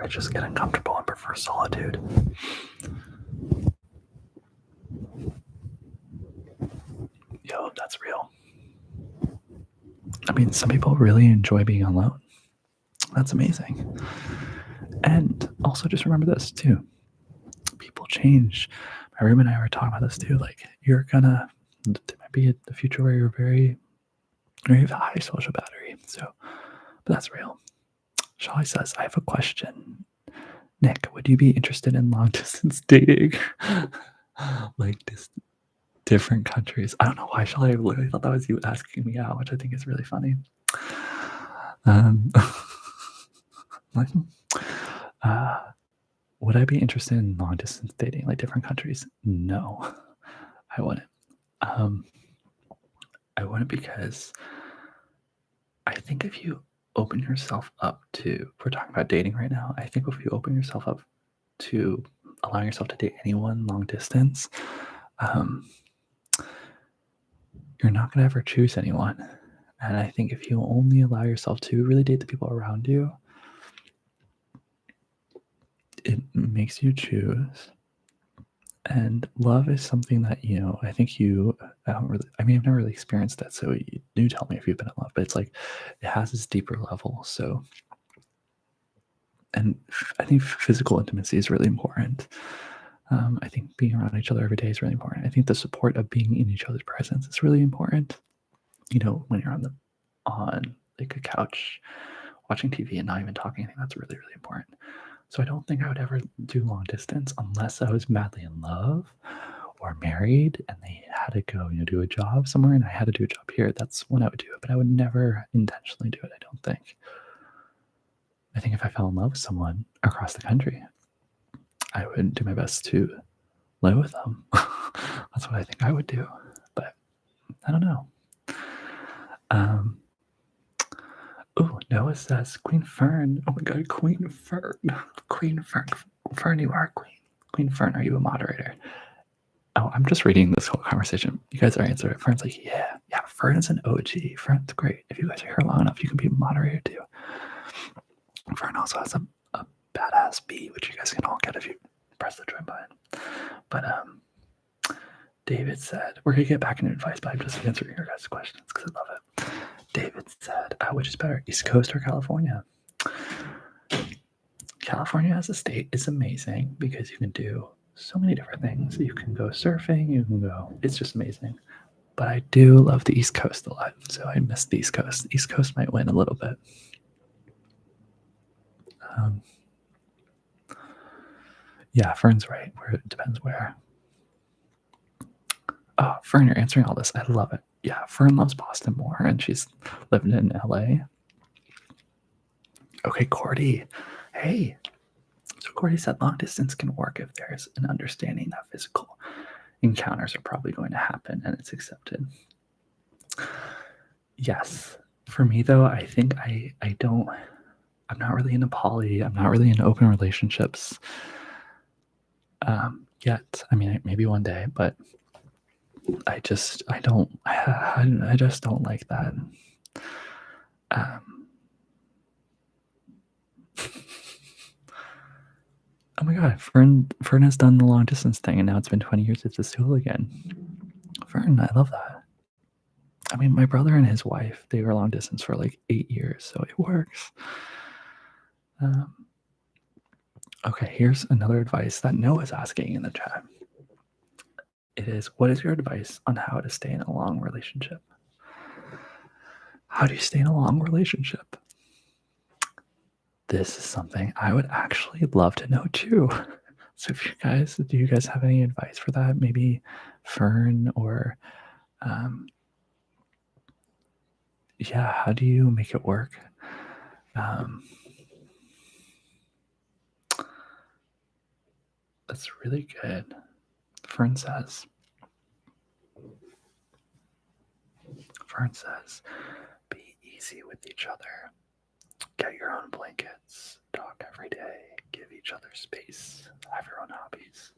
I just get uncomfortable and prefer solitude. Yo, that's real. I mean, some people really enjoy being alone. That's amazing. And also just remember this too. People change. My room and I were talking about this too. Like there might be a future where you have a high social battery. So, but that's real. Sholly says, I have a question. Nick, would you be interested in long distance dating? Like different countries. I don't know why, Sholly. I literally thought that was you asking me out, which I think is really funny. Would I be interested in long distance dating, like different countries? No, I wouldn't. I wouldn't, because I think if you open yourself up to, we're talking about dating right now, I think if you open yourself up to allowing yourself to date anyone long distance, you're not going to ever choose anyone. And I think if you only allow yourself to really date the people around you, it makes you choose. And love is something that, I think I don't really, I mean, I've never really experienced that. So you do tell me if you've been in love, but it's like, it has this deeper level. So, and I think physical intimacy is really important. I think being around each other every day is really important. I think the support of being in each other's presence is really important. When you're on like a couch watching TV and not even talking, I think that's really, really important. So I don't think I would ever do long distance unless I was madly in love or married and they had to go, do a job somewhere and I had to do a job here. That's when I would do it, but I would never intentionally do it, I don't think. I think if I fell in love with someone across the country, I would do my best to live with them. That's what I think I would do, but I don't know. Oh, Noah says Queen Fern. Oh my God, Queen Fern. Queen Fern. Fern, you are Queen. Queen Fern, are you a moderator? Oh, I'm just reading this whole conversation. You guys are answering it. Fern's like, yeah. Fern is an OG. Fern's great. If you guys are here long enough, you can be a moderator too. Fern also has a badass B, which you guys can all get if you press the join button. But David said, we're going to get back into advice, but I'm just answering your guys' questions because I love it. David said, which is better, East Coast or California? California as a state is amazing because you can do so many different things. You can go surfing, it's just amazing. But I do love the East Coast a lot, so I miss the East Coast. The East Coast might win a little bit. Yeah, Fern's right. It depends where. Oh, Fern, you're answering all this. I love it. Yeah, Fern loves Boston more, and she's living in LA. Okay, Cordy. Hey. So Cordy said long distance can work if there's an understanding that physical encounters are probably going to happen and it's accepted. Yes. For me, though, I think I'm not really into poly. I'm not really into open relationships yet. I mean, maybe one day, but I just don't like that. Oh my God, Fern has done the long distance thing, and now it's been 20 years since it's school again. Fern, I love that. I mean, my brother and his wife, they were long distance for like 8 years, so it works. Okay, here's another advice that Noah's asking in the chat. It is, what is your advice on how to stay in a long relationship? How do you stay in a long relationship? This is something I would actually love to know too. So do you guys have any advice for that? Maybe Fern or yeah, how do you make it work? That's really good. Fern says, be easy with each other. Get your own blankets. Talk every day. Give each other space. Have your own hobbies.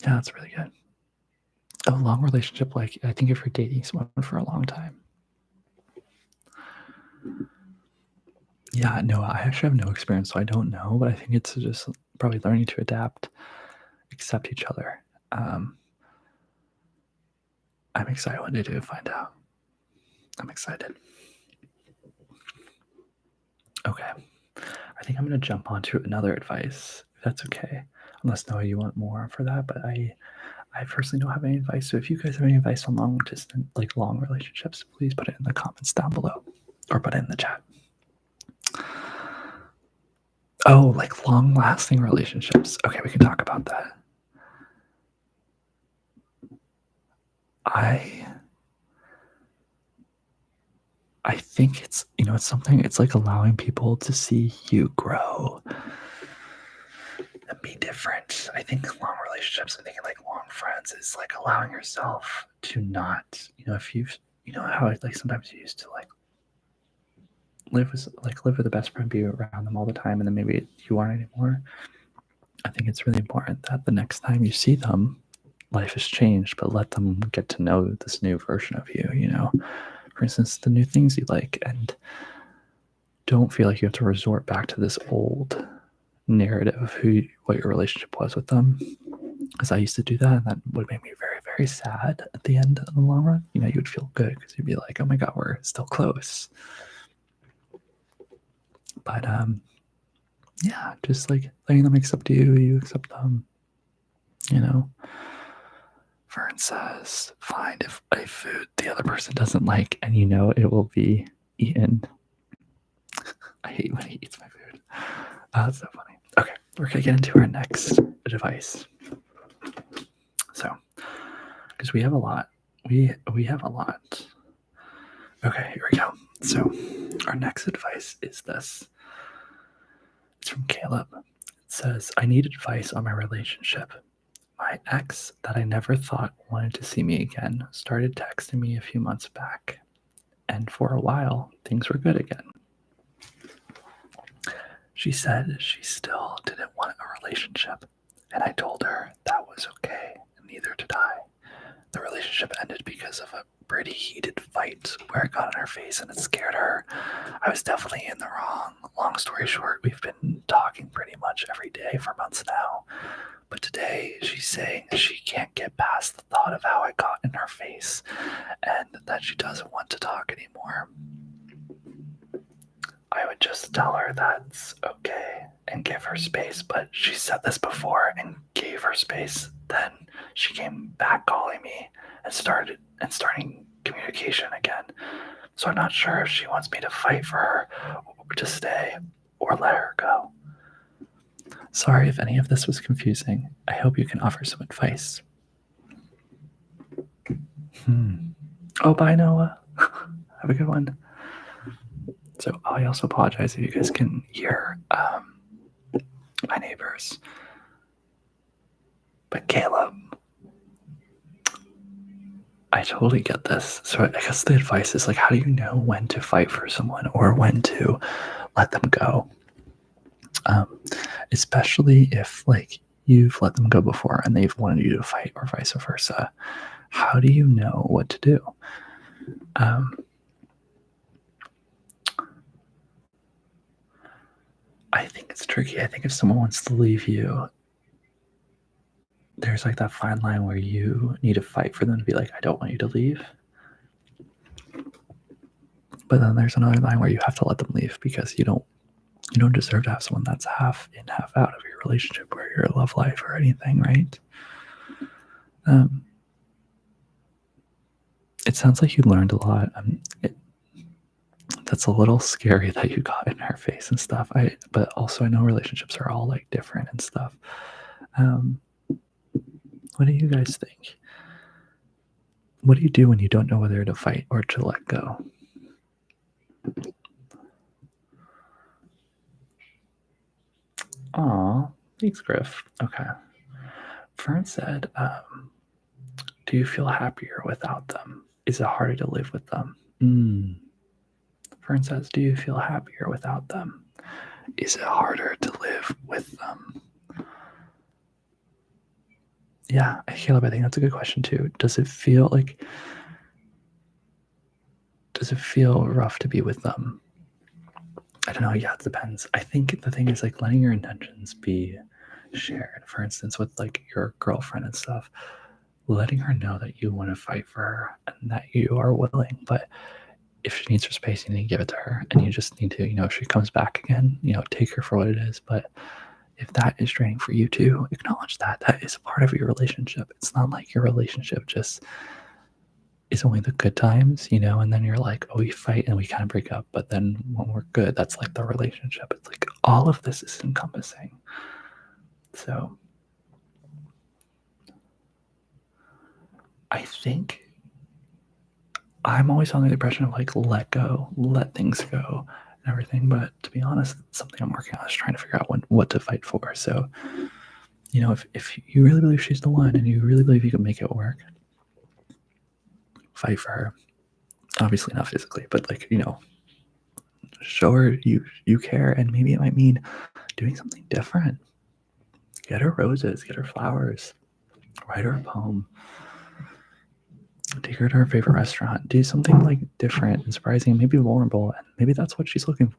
Yeah, that's really good. A long relationship, like I think if you're dating someone for a long time. Yeah, no, I actually have no experience, so I don't know, but I think it's just probably learning to adapt, accept each other. I'm excited one day to find out. I'm excited. Okay. I think I'm going to jump onto another advice, if that's okay. Unless, Noah, you want more for that, but I personally don't have any advice. So if you guys have any advice on long relationships, please put it in the comments down below or put it in the chat. Oh, like long-lasting relationships. Okay, we can talk about that. I think it's something, it's like allowing people to see you grow and be different. I think long relationships, I'm thinking like long friends, is like allowing yourself to not, if you've, how like sometimes you used to like live with a best friend, be around them all the time, and then maybe you aren't anymore. I think it's really important that the next time you see them, life has changed, but let them get to know this new version of you, you know? For instance, the new things you like, and don't feel like you have to resort back to this old narrative of what your relationship was with them. Because I used to do that, and that would make me very, very sad at the end of the long run. You know, you would feel good because you'd be like, oh my God, we're still close. But yeah, just like letting them accept you, you accept them, you know. Fern says, find if a food the other person doesn't like and you know it will be eaten. I hate when he eats my food. That's so funny. Okay, we're gonna get into our next device. So, because we have a lot. We have a lot. Okay, here we go. So, our next advice is this. It's from Caleb. It says, I need advice on my relationship. My ex that I never thought wanted to see me again started texting me a few months back. And for a while, things were good again. She said she still didn't want a relationship, and I told her that was okay, and neither did I. The relationship ended because of a pretty heated fight where I got in her face and it scared her. I was definitely in the wrong. Long story short, we've been talking pretty much every day for months now. But today she's saying she can't get past the thought of how I got in her face and that she doesn't want to talk anymore. I would just tell her that's okay and give her space, but she said this before and gave her space. Then she came back calling me and starting communication again. So I'm not sure if she wants me to fight for her or to stay or let her go. Sorry if any of this was confusing. I hope you can offer some advice. Oh, bye, Noah. Have a good one. So I also apologize if you guys can hear my neighbors. But Caleb, I totally get this. So I guess the advice is like, how do you know when to fight for someone or when to let them go? Especially if like you've let them go before and they've wanted you to fight or vice versa. How do you know what to do? I think it's tricky. I think if someone wants to leave you, there's like that fine line where you need to fight for them to be like, I don't want you to leave. But then there's another line where you have to let them leave because you don't deserve to have someone that's half in, half out of your relationship or your love life or anything, right? It sounds like you learned a lot. That's a little scary that you got in her face and stuff. But also I know relationships are all like different and stuff. What do you guys think? What do you do when you don't know whether to fight or to let go? Aw, thanks, Griff. Okay. Fern said, do you feel happier without them? Is it harder to live with them? Fern says, do you feel happier without them? Is it harder to live with them? Yeah, Caleb, I think that's a good question too. Does it feel rough to be with them? I don't know. Yeah, it depends. I think the thing is like letting your intentions be shared. For instance, with like your girlfriend and stuff, letting her know that you want to fight for her and that you are willing. But if she needs her space, you need to give it to her. And you just need to, if she comes back again, take her for what it is. But if that is draining for you too, acknowledge that. That is a part of your relationship. It's not like your relationship just is only the good times, and then you're like, oh, we fight and we kind of break up. But then when we're good, that's like the relationship. It's like all of this is encompassing. So I think I'm always under the impression of like, let go, let things go and everything. But to be honest, it's something I'm working on is trying to figure out what to fight for. So, if you really believe she's the one and you really believe you can make it work, fight for her. Obviously not physically, but like, show her you care. And maybe it might mean doing something different. Get her roses, get her flowers, write her a poem, take her to her favorite restaurant, do something like different and surprising, maybe vulnerable, and maybe that's what she's looking for.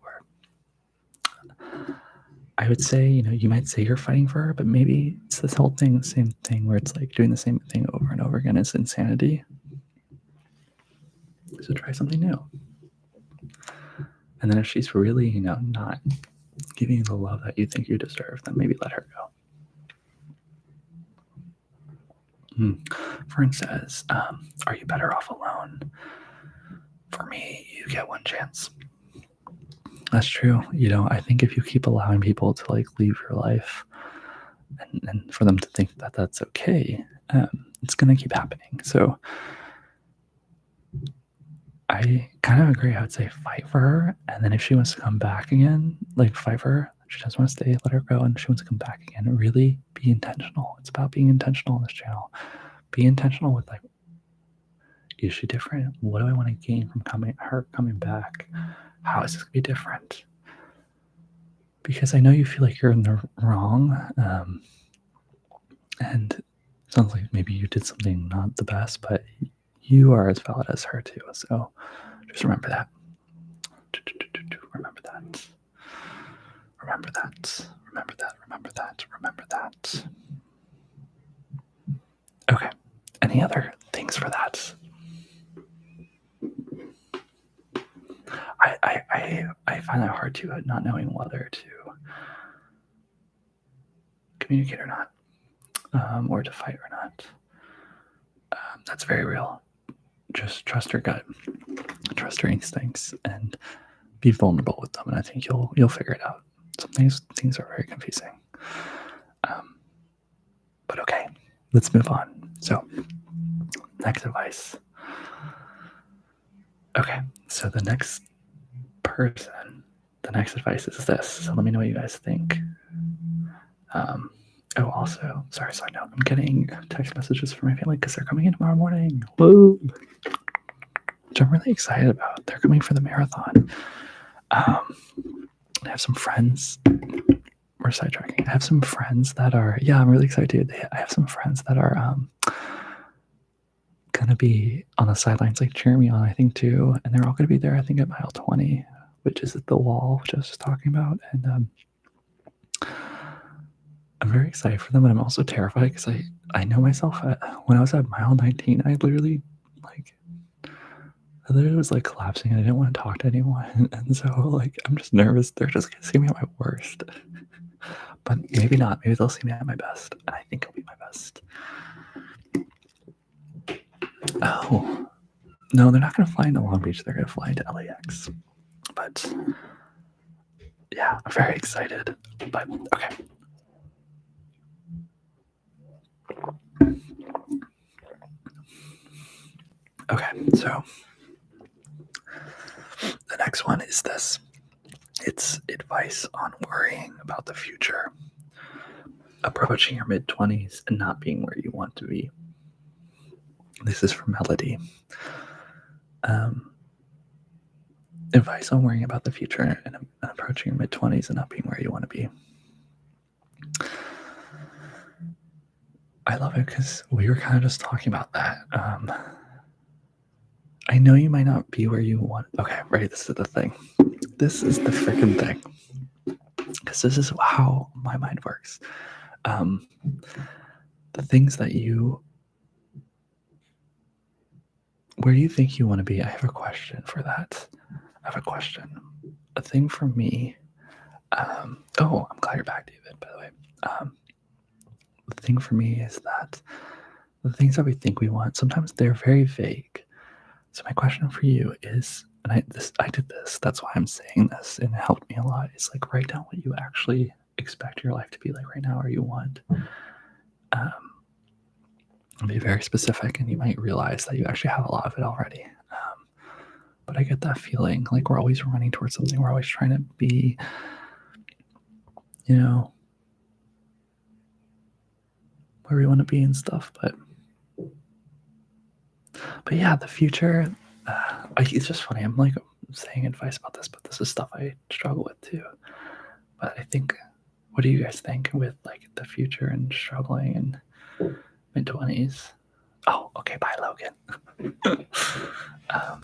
I would say, you might say you're fighting for her, but maybe it's this whole thing, same thing, where it's like doing the same thing over and over again is insanity. So try something new. And then if she's really, not giving you the love that you think you deserve, then maybe let her go. Fern says, are you better off alone? For me, you get one chance. That's true. I think if you keep allowing people to like leave your life and for them to think that that's okay, it's going to keep happening. So I kind of agree. I would say fight for her. And then if she wants to come back again, like fight for her. She doesn't want to stay, let her go. And if she wants to come back again, really be intentional. It's about being intentional on this channel. Be intentional with like, is she different? What do I want to gain from her coming back? How is this going to be different? Because I know you feel like you're in the wrong. And it sounds like maybe you did something not the best, but you are as valid as her too. So just remember that. Remember that. Remember that. Remember that. Remember that. Remember that. Okay. Any other things for that? I find that hard too, not knowing whether to communicate or not, or to fight or not. That's very real. Just trust your gut, trust your instincts, and be vulnerable with them. And I think you'll figure it out. Some things are very confusing. But okay, let's move on. So, next advice. Okay, so the next advice is this. So let me know what you guys think. Also, sorry, side note, I'm getting text messages from my family because they're coming in tomorrow morning. Woo! Which I'm really excited about. They're coming for the marathon. I have some friends. We're sidetracking. I have some friends that are, I'm really excited. I have some friends that are going to be on the sidelines, like cheering me on, I think, too. And they're all going to be there, I think, at mile 20, which is at the wall, which I was just talking about. And I'm very excited for them, but I'm also terrified because I know myself. When I was at mile 19, I literally was like collapsing and I didn't want to talk to anyone. And so like I'm just nervous. They're just gonna see me at my worst. But maybe not. Maybe they'll see me at my best. And I think it'll be my best. Oh. No, they're not gonna fly into Long Beach. They're gonna fly into LAX. But yeah, I'm very excited. But okay. Okay, so the next one is this. It's advice on worrying about the future, approaching your mid-20s and not being where you want to be. This is from Melody. Advice on worrying about the future and approaching your mid-20s and not being where you want to be. I love it because we were kind of just talking about that. I know you might not be where you want. Okay, right. This is the thing. This is the freaking thing. Because this is how my mind works. The things that where do you think you want to be? I have a question for that. I have a question. A thing for me. I'm glad you're back, David, by the way. The thing for me is that the things that we think we want, sometimes they're very vague. So my question for you is, and I did this, that's why I'm saying this, and it helped me a lot. It's like, write down what you actually expect your life to be like right now, or you want. Be very specific, and you might realize that you actually have a lot of it already. But I get that feeling like we're always running towards something. We're always trying to be, where we want to be and stuff. But yeah, the future, it's just funny. I'm like saying advice about this, but this is stuff I struggle with too. But I think what do you guys think with like the future and struggling in mid-20s? Oh, okay, bye, Logan. um,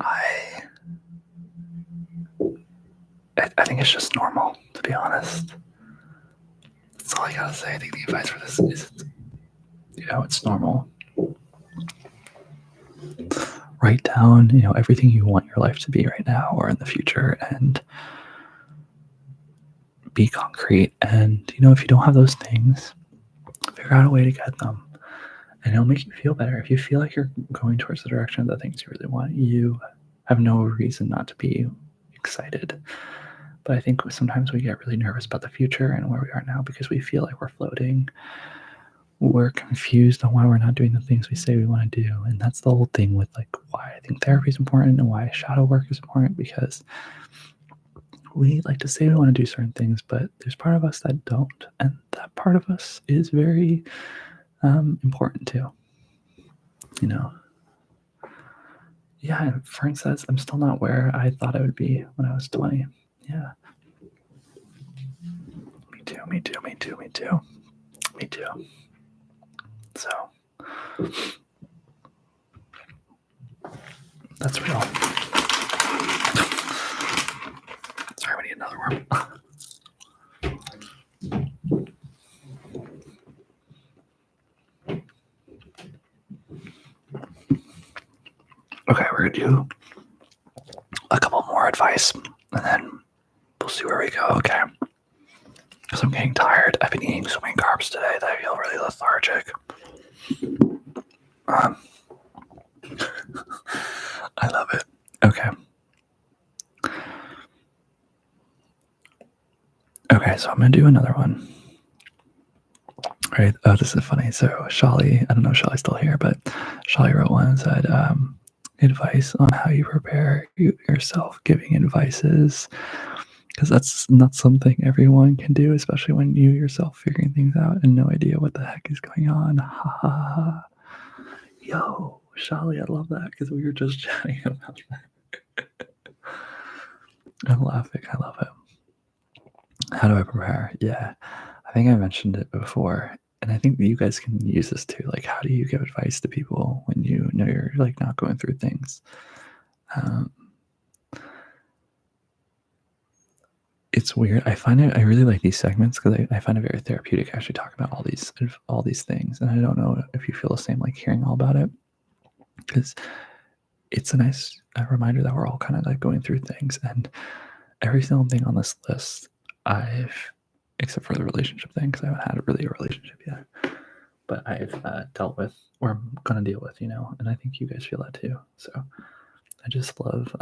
I think it's just normal, to be honest. That's all I gotta say. I think the advice for this is, it's normal. Write down, everything you want your life to be right now or in the future, and be concrete. And, if you don't have those things, figure out a way to get them. And it'll make you feel better. If you feel like you're going towards the direction of the things you really want, you have no reason not to be excited. But I think sometimes we get really nervous about the future and where we are now because we feel like we're floating. We're confused on why we're not doing the things we say we want to do. And that's the whole thing with like why I think therapy is important and why shadow work is important, because we like to say we want to do certain things, but there's part of us that don't. And that part of us is very important too. Yeah, Fern says, I'm still not where I thought I would be when I was 20. Yeah. Me too. So, that's real. Sorry, we need another one. Okay, we're going to do a couple more advice, and then we'll see where we go, okay? Because I'm getting tired. I've been eating so many carbs today that I feel really lethargic. I love it. Okay. Okay, so I'm going to do another one. All right. Oh, this is funny. So Shali, I don't know if Shali's still here, but Shali wrote one and said, advice on how you prepare yourself giving advices, because that's not something everyone can do, especially when you yourself figuring things out and no idea what the heck is going on. Ha ha ha. Yo, Shali, I love that because we were just chatting about that. I'm laughing. I love it. How do I prepare? Yeah, I think I mentioned it before, and I think you guys can use this too. Like, how do you give advice to people when you know you're like not going through things? It's weird. I really like these segments because I find it very therapeutic actually talking about all these things. And I don't know if you feel the same, like hearing all about it, because it's a nice reminder that we're all kind of like going through things. And every single thing on this list, except for the relationship thing, because I haven't had really a relationship yet, but I've dealt with, or I'm going to deal with, and I think you guys feel that too. So I just love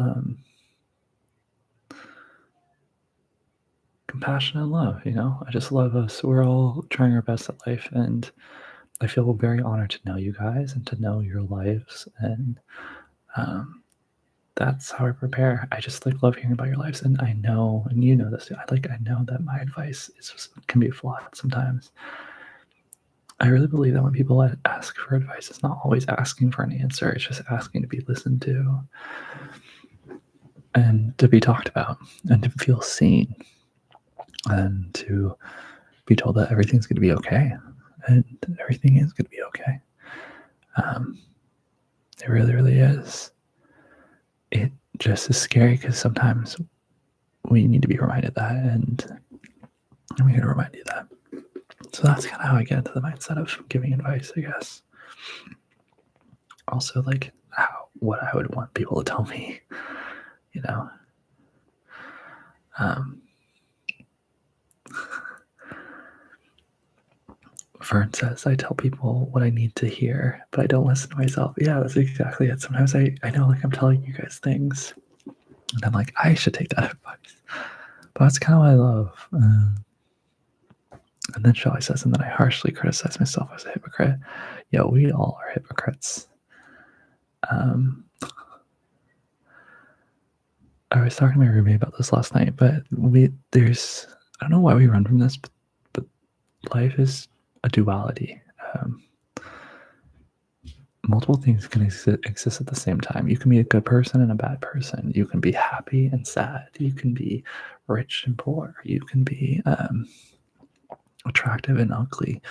compassion and love. I just love us. We're all trying our best at life, and I feel very honored to know you guys and to know your lives, and that's how I prepare. I just like love hearing about your lives, and I know, and you know this too, I know that my advice can be flawed sometimes. I really believe that when people ask for advice, it's not always asking for an answer. It's just asking to be listened to and to be talked about and to feel seen and to be told that everything's going to be okay, and everything is going to be okay. It really, really is. It just is scary because sometimes we need to be reminded that, and I'm here to remind you that. So that's kind of how I get into the mindset of giving advice, I guess. Also, like what I would want people to tell me, Fern says, I tell people what I need to hear, but I don't listen to myself. Yeah, that's exactly it. Sometimes I know like I'm telling you guys things, and I'm like, I should take that advice. But that's kind of what I love. And then Shelley says, and then I harshly criticize myself as a hypocrite. Yeah, we all are hypocrites. I was talking to my roommate about this last night, but I don't know why we run from this, but life is a duality. multiple things can exist at the same time. You can be a good person and a bad person. You can be happy and sad. You can be rich and poor. You can be attractive and ugly.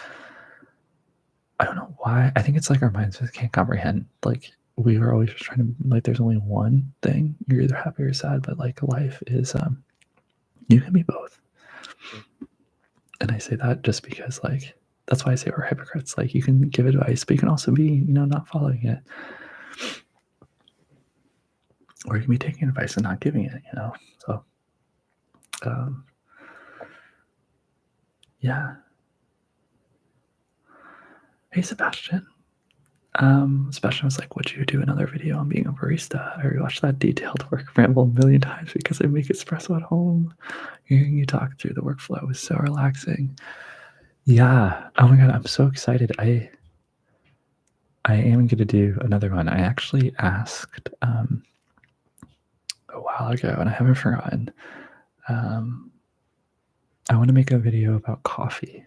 I don't know why. I think it's like our minds just can't comprehend. Like we are always just trying to like. There's only one thing. You're either happy or sad. But like life is, you can be both. And I say that just because like that's why I say we're hypocrites. Like you can give advice, but you can also be not following it. Or you can be taking advice and not giving it, So, yeah. Hey, Sebastian. Sebastian was like, would you do another video on being a barista? I rewatched that detailed work ramble a million times because I make espresso at home. Hearing you talk through the workflow was so relaxing. Yeah. Oh my God, I'm so excited. I am going to do another one. I actually asked a while ago, and I haven't forgotten. I want to make a video about coffee.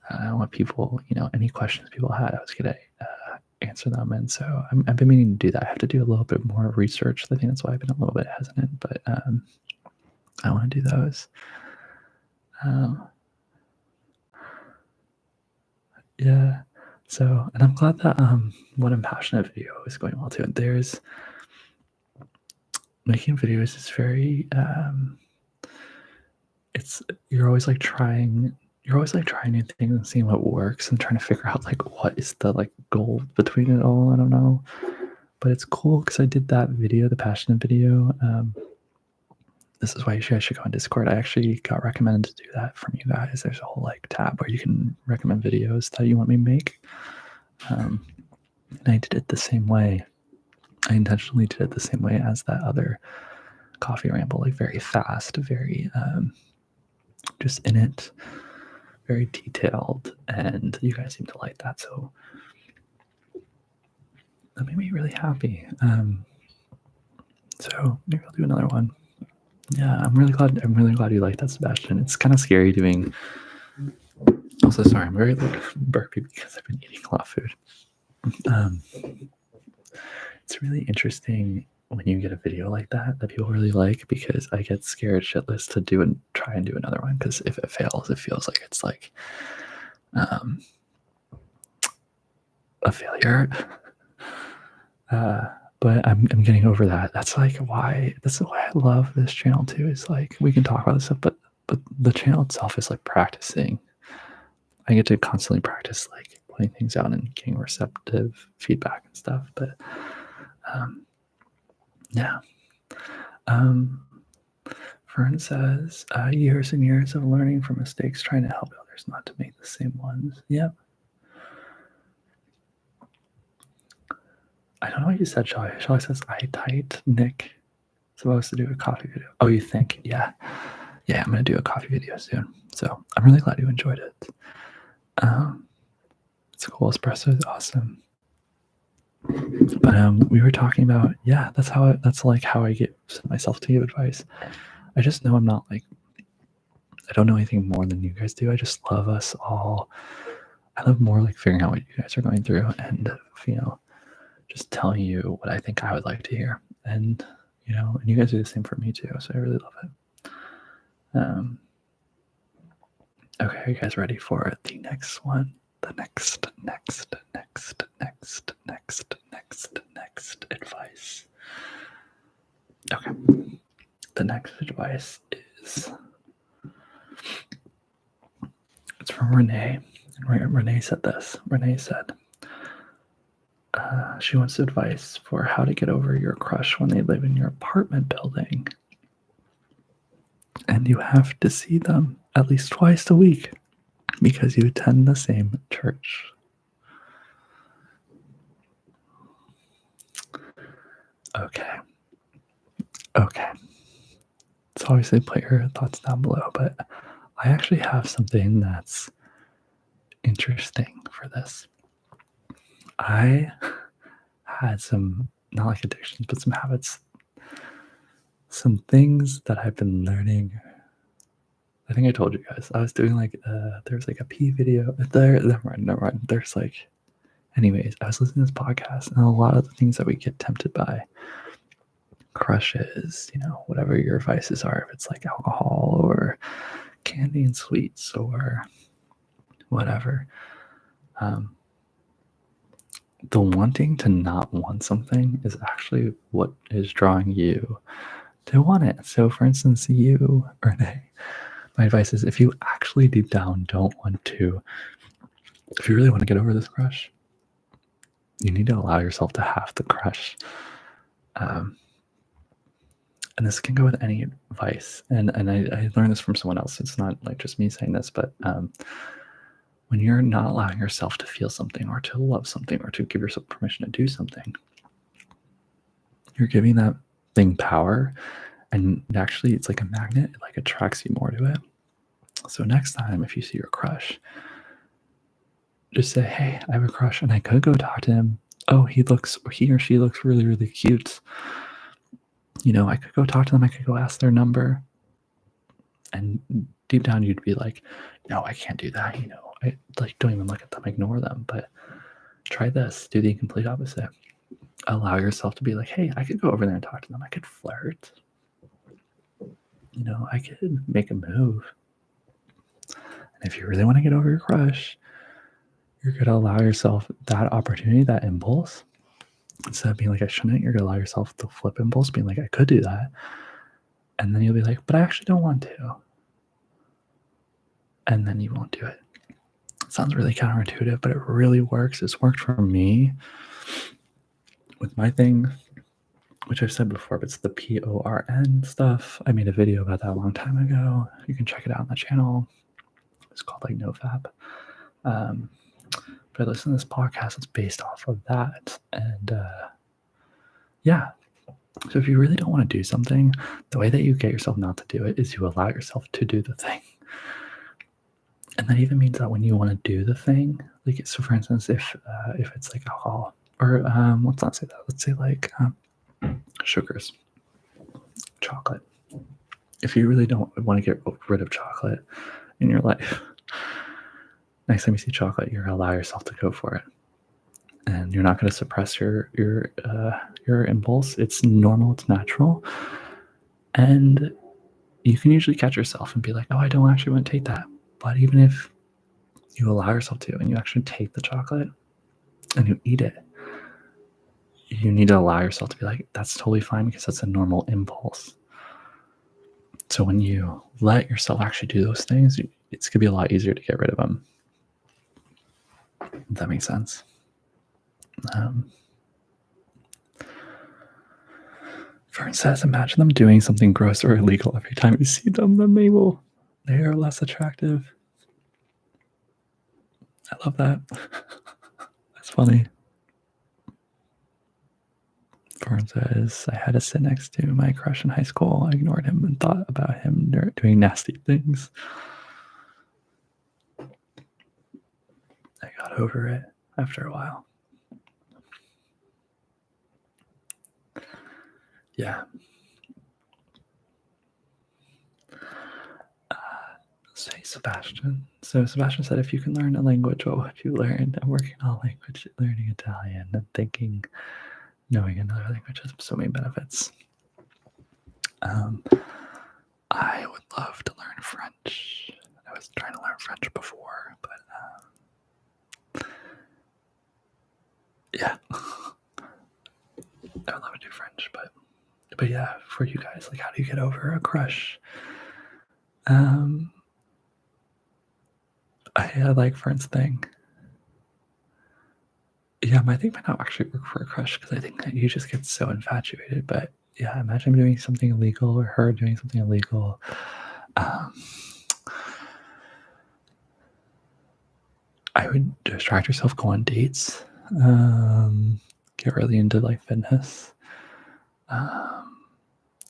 I want people, any questions people had, I was going to answer them. And so I've been meaning to do that. I have to do a little bit more research. I think that's why I've been a little bit hesitant, but I want to do those. Yeah. So, and I'm glad that What I'm Passionate video is going well too. And there's making videos is very, you're always like trying new things and seeing what works and trying to figure out like what is the like goal between it all. I don't know, but it's cool because I did that video, the passionate video. This is why you guys should go on Discord. I actually got recommended to do that from you guys. There's a whole like tab where you can recommend videos that you want me to make. And I did it the same way. I intentionally did it the same way as that other coffee ramble, like very fast, very just in it, very detailed, and you guys seem to like that, so that made me really happy. So maybe I'll do another one. Yeah, I'm really glad you like that, Sebastian. It's kind of scary doing. Also, sorry, I'm very like burpy because I've been eating a lot of food. It's really interesting when you get a video like that people really like, because I get scared shitless to do and try and do another one, because if it fails, it feels like it's like a failure. But I'm getting over that. That's why I love this channel too. Is like we can talk about this stuff, but the channel itself is like practicing. I get to constantly practice like putting things out and getting receptive feedback and stuff. But yeah. Fern says, years and years of learning from mistakes, trying to help others not to make the same ones. Yep. I don't know what you said, Shelly. Shelly says, I tight Nick supposed to do a coffee video. Oh, you think? Yeah. Yeah, I'm going to do a coffee video soon. So I'm really glad you enjoyed it. It's cool. Espresso is awesome. But we were talking about, yeah, that's like how I get myself to give advice. I just know I'm not like, I don't know anything more than you guys do. I just love us all. I love more like figuring out what you guys are going through and, just telling you what I think I would like to hear. And, and you guys do the same for me too. So I really love it. Okay, are you guys ready for the next one? The next advice. Okay. The next advice is, it's from Renee. Renee said this. Renee said, she wants advice for how to get over your crush when they live in your apartment building. And you have to see them at least twice a week because you attend the same church. Okay. So obviously put your thoughts down below, but I actually have something that's interesting for this. I had some, not like addictions, but some habits, some things that I've been learning. I think I told you guys, I was doing like, there's like a pee video. Never mind. There's like Anyways, I was listening to this podcast, and a lot of the things that we get tempted by, crushes, whatever your vices are, if it's like alcohol or candy and sweets or whatever, um, the wanting to not want something is actually what is drawing you to want it. So, for instance, you, Renee, my advice is if you actually deep down don't want to, if you really want to get over this crush, you need to allow yourself to have the crush. And this can go with any vice. And I learned this from someone else. It's not like just me saying this, but when you're not allowing yourself to feel something or to love something or to give yourself permission to do something, you're giving that thing power. And actually, it's like a magnet. It like attracts you more to it. So next time, if you see your crush, just say, hey, I have a crush, and I could go talk to him. Oh, he or she looks really, really cute. I could go talk to them. I could go ask their number. And deep down, you'd be like, no, I can't do that. I like don't even look at them, ignore them. But try this, do the complete opposite. Allow yourself to be like, hey, I could go over there and talk to them. I could flirt. I could make a move. And if you really want to get over your crush, you're going to allow yourself that opportunity, that impulse. Instead of being like, I shouldn't, you're going to allow yourself the flip impulse, being like, I could do that. And then you'll be like, but I actually don't want to. And then you won't do it. It sounds really counterintuitive, but it really works. It's worked for me with my thing, which I've said before, but it's the PORN stuff. I made a video about that a long time ago. You can check it out on the channel. It's called like NoFap. But I listen to this podcast. It's based off of that. And yeah. So if you really don't want to do something, the way that you get yourself not to do it is you allow yourself to do the thing. And that even means that when you want to do the thing, like, so for instance, if it's like alcohol, or let's not say that. Let's say like sugars, chocolate. If you really don't want to get rid of chocolate in your life, next time you see chocolate, you're gonna allow yourself to go for it, and you're not going to suppress your impulse. It's normal, it's natural, and you can usually catch yourself and be like, oh, I don't actually want to take that. But even if you allow yourself to, and you actually take the chocolate and you eat it, you need to allow yourself to be like, that's totally fine, because that's a normal impulse. So when you let yourself actually do those things, it's going to be a lot easier to get rid of them. If that makes sense. For instance, imagine them doing something gross or illegal every time you see them, then they are less attractive. I love that. That's funny. Fern says, I had to sit next to my crush in high school. I ignored him and thought about him doing nasty things. I got over it after a while. Yeah. Say Sebastian. So Sebastian said, if you can learn a language, what would you learn? I'm working on language, learning Italian, and thinking knowing another language has so many benefits. I would love to learn French. I was trying to learn French before, but yeah. I would love to do French, but yeah, for you guys, like, how do you get over a crush? I like Fern's thing. Yeah, my thing might not actually work for a crush, because I think that you just get so infatuated. But yeah, imagine doing something illegal, or her doing something illegal. I would distract yourself, go on dates, get really into like fitness.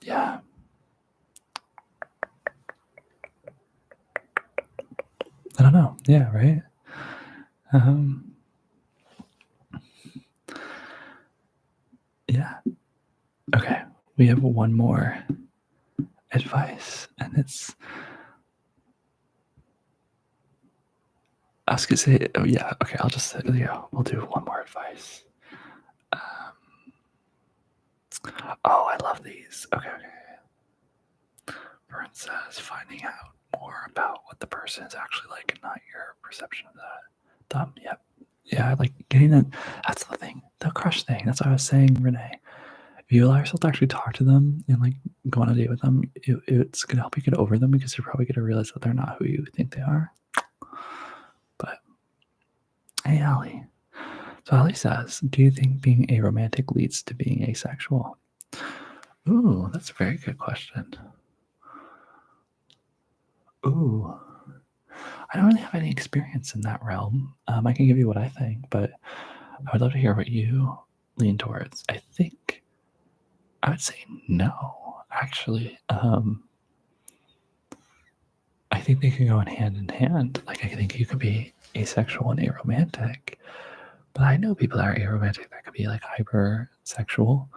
Yeah. I don't know. Yeah, right? Yeah. Okay. We have one more advice, and it's I was gonna say, oh yeah, okay. I'll just say, yeah, we'll do one more advice. Oh, I love these. Okay, okay. Vern says finding out more about what the person is actually like and not your perception of that. Yep. Yeah, I like getting that. That's the thing. The crush thing. That's what I was saying, Renee. If you allow yourself to actually talk to them and like go on a date with them, it's gonna help you get over them because you're probably gonna realize that they're not who you think they are. But hey, Allie. So Allie says, do you think being aromantic leads to being asexual? Ooh, that's a very good question. Ooh, I don't really have any experience in that realm. I can give you what I think, but I would love to hear what you lean towards. I think I would say no, actually. I think they can go in hand. Like, I think you could be asexual and aromantic, but I know people that are aromantic that could be like hypersexual.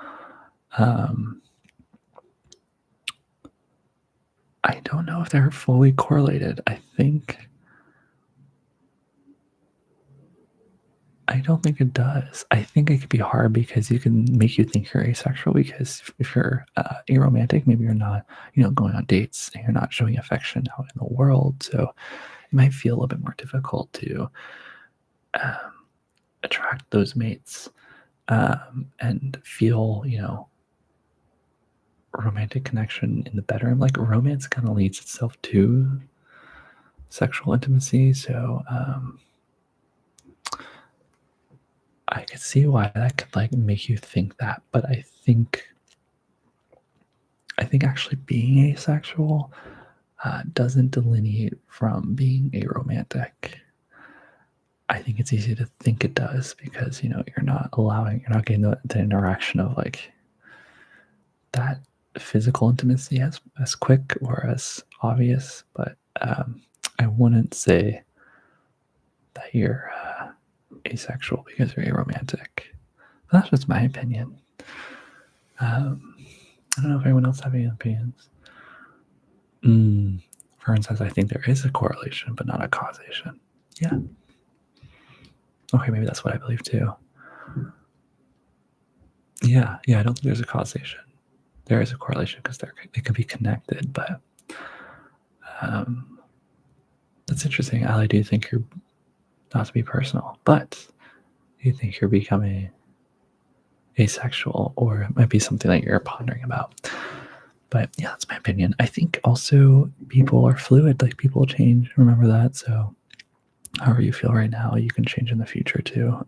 I don't know if they're fully correlated. I don't think it does. I think it could be hard because you can make you think you're asexual because if you're aromantic, maybe you're not, going on dates and you're not showing affection out in the world. So it might feel a little bit more difficult to attract those mates and feel, romantic connection in the bedroom. Like romance kind of leads itself to sexual intimacy. So I could see why that could like make you think that, but I think actually being asexual doesn't delineate from being aromantic. I think it's easy to think it does because you're not getting the interaction of like that physical intimacy as quick or as obvious. But I wouldn't say that you're asexual because you're aromantic. But that's just my opinion. I don't know if anyone else have any opinions. Fern says, I think there is a correlation, but not a causation. Yeah. Okay, maybe that's what I believe too. Yeah, I don't think there's a causation. There is a correlation because they can be connected, but that's interesting. Ali, do you think you're, not to be personal, but do you think you're becoming asexual, or it might be something that you're pondering about? But yeah, that's my opinion. I think also people are fluid, like people change. Remember that. So however you feel right now, you can change in the future too.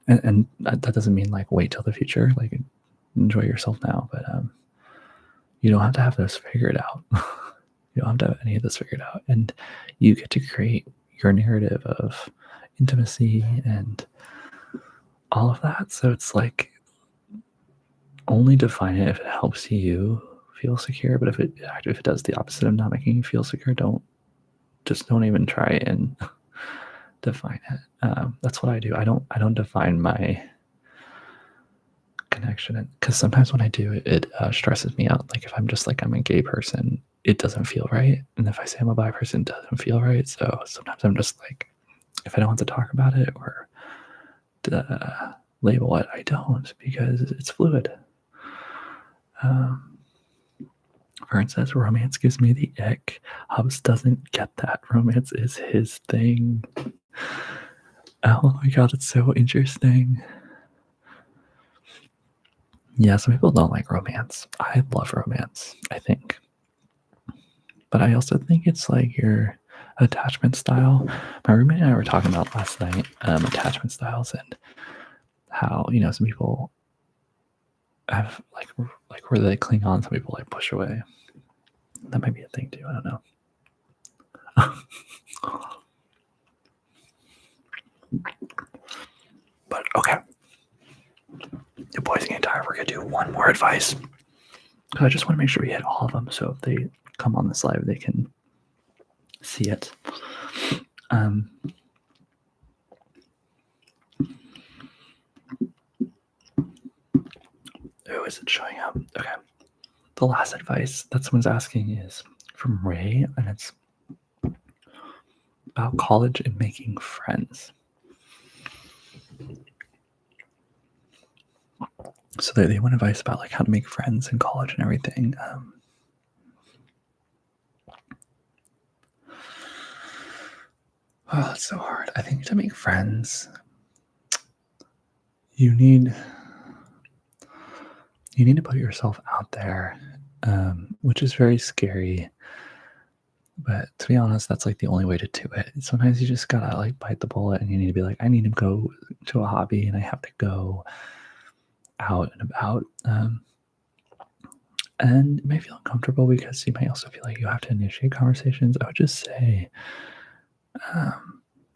And that doesn't mean like wait till the future, like enjoy yourself now, but you don't have to have this figured out. You don't have to have any of this figured out, and you get to create your narrative of intimacy and all of that. So it's like only define it if it helps you feel secure. But if it does the opposite of not making you feel secure, don't even try and define it. That's what I do. I don't define my connection, because sometimes when I do it stresses me out. Like if I'm just like I'm a gay person, it doesn't feel right, and if I say I'm a bi person, it doesn't feel right. So sometimes I'm just like, if I don't want to talk about it or label it, I don't, because it's fluid. Vern says romance gives me the ick. Hubs doesn't get that. Romance is his thing. Oh my god, it's so interesting. Yeah, some people don't like romance. I love romance, I think. But I also think it's like your attachment style. My roommate and I were talking about last night attachment styles and how, some people have like where they cling on, some people like push away. That might be a thing too. I don't know. But okay. The boys getting tired. We're gonna do one more advice. I just want to make sure we hit all of them, so if they come on this live, they can see it. Oh, is it showing up? Okay. The last advice that someone's asking is from Ray, and it's about college and making friends. So they want advice about like how to make friends in college and everything. Oh, it's so hard. I think to make friends, you need to put yourself out there, which is very scary. But to be honest, that's like the only way to do it. Sometimes you just gotta like bite the bullet, and you need to be like, I need to go to a hobby, and I have to go out and about. And it may feel uncomfortable because you might also feel like you have to initiate conversations. I would just say,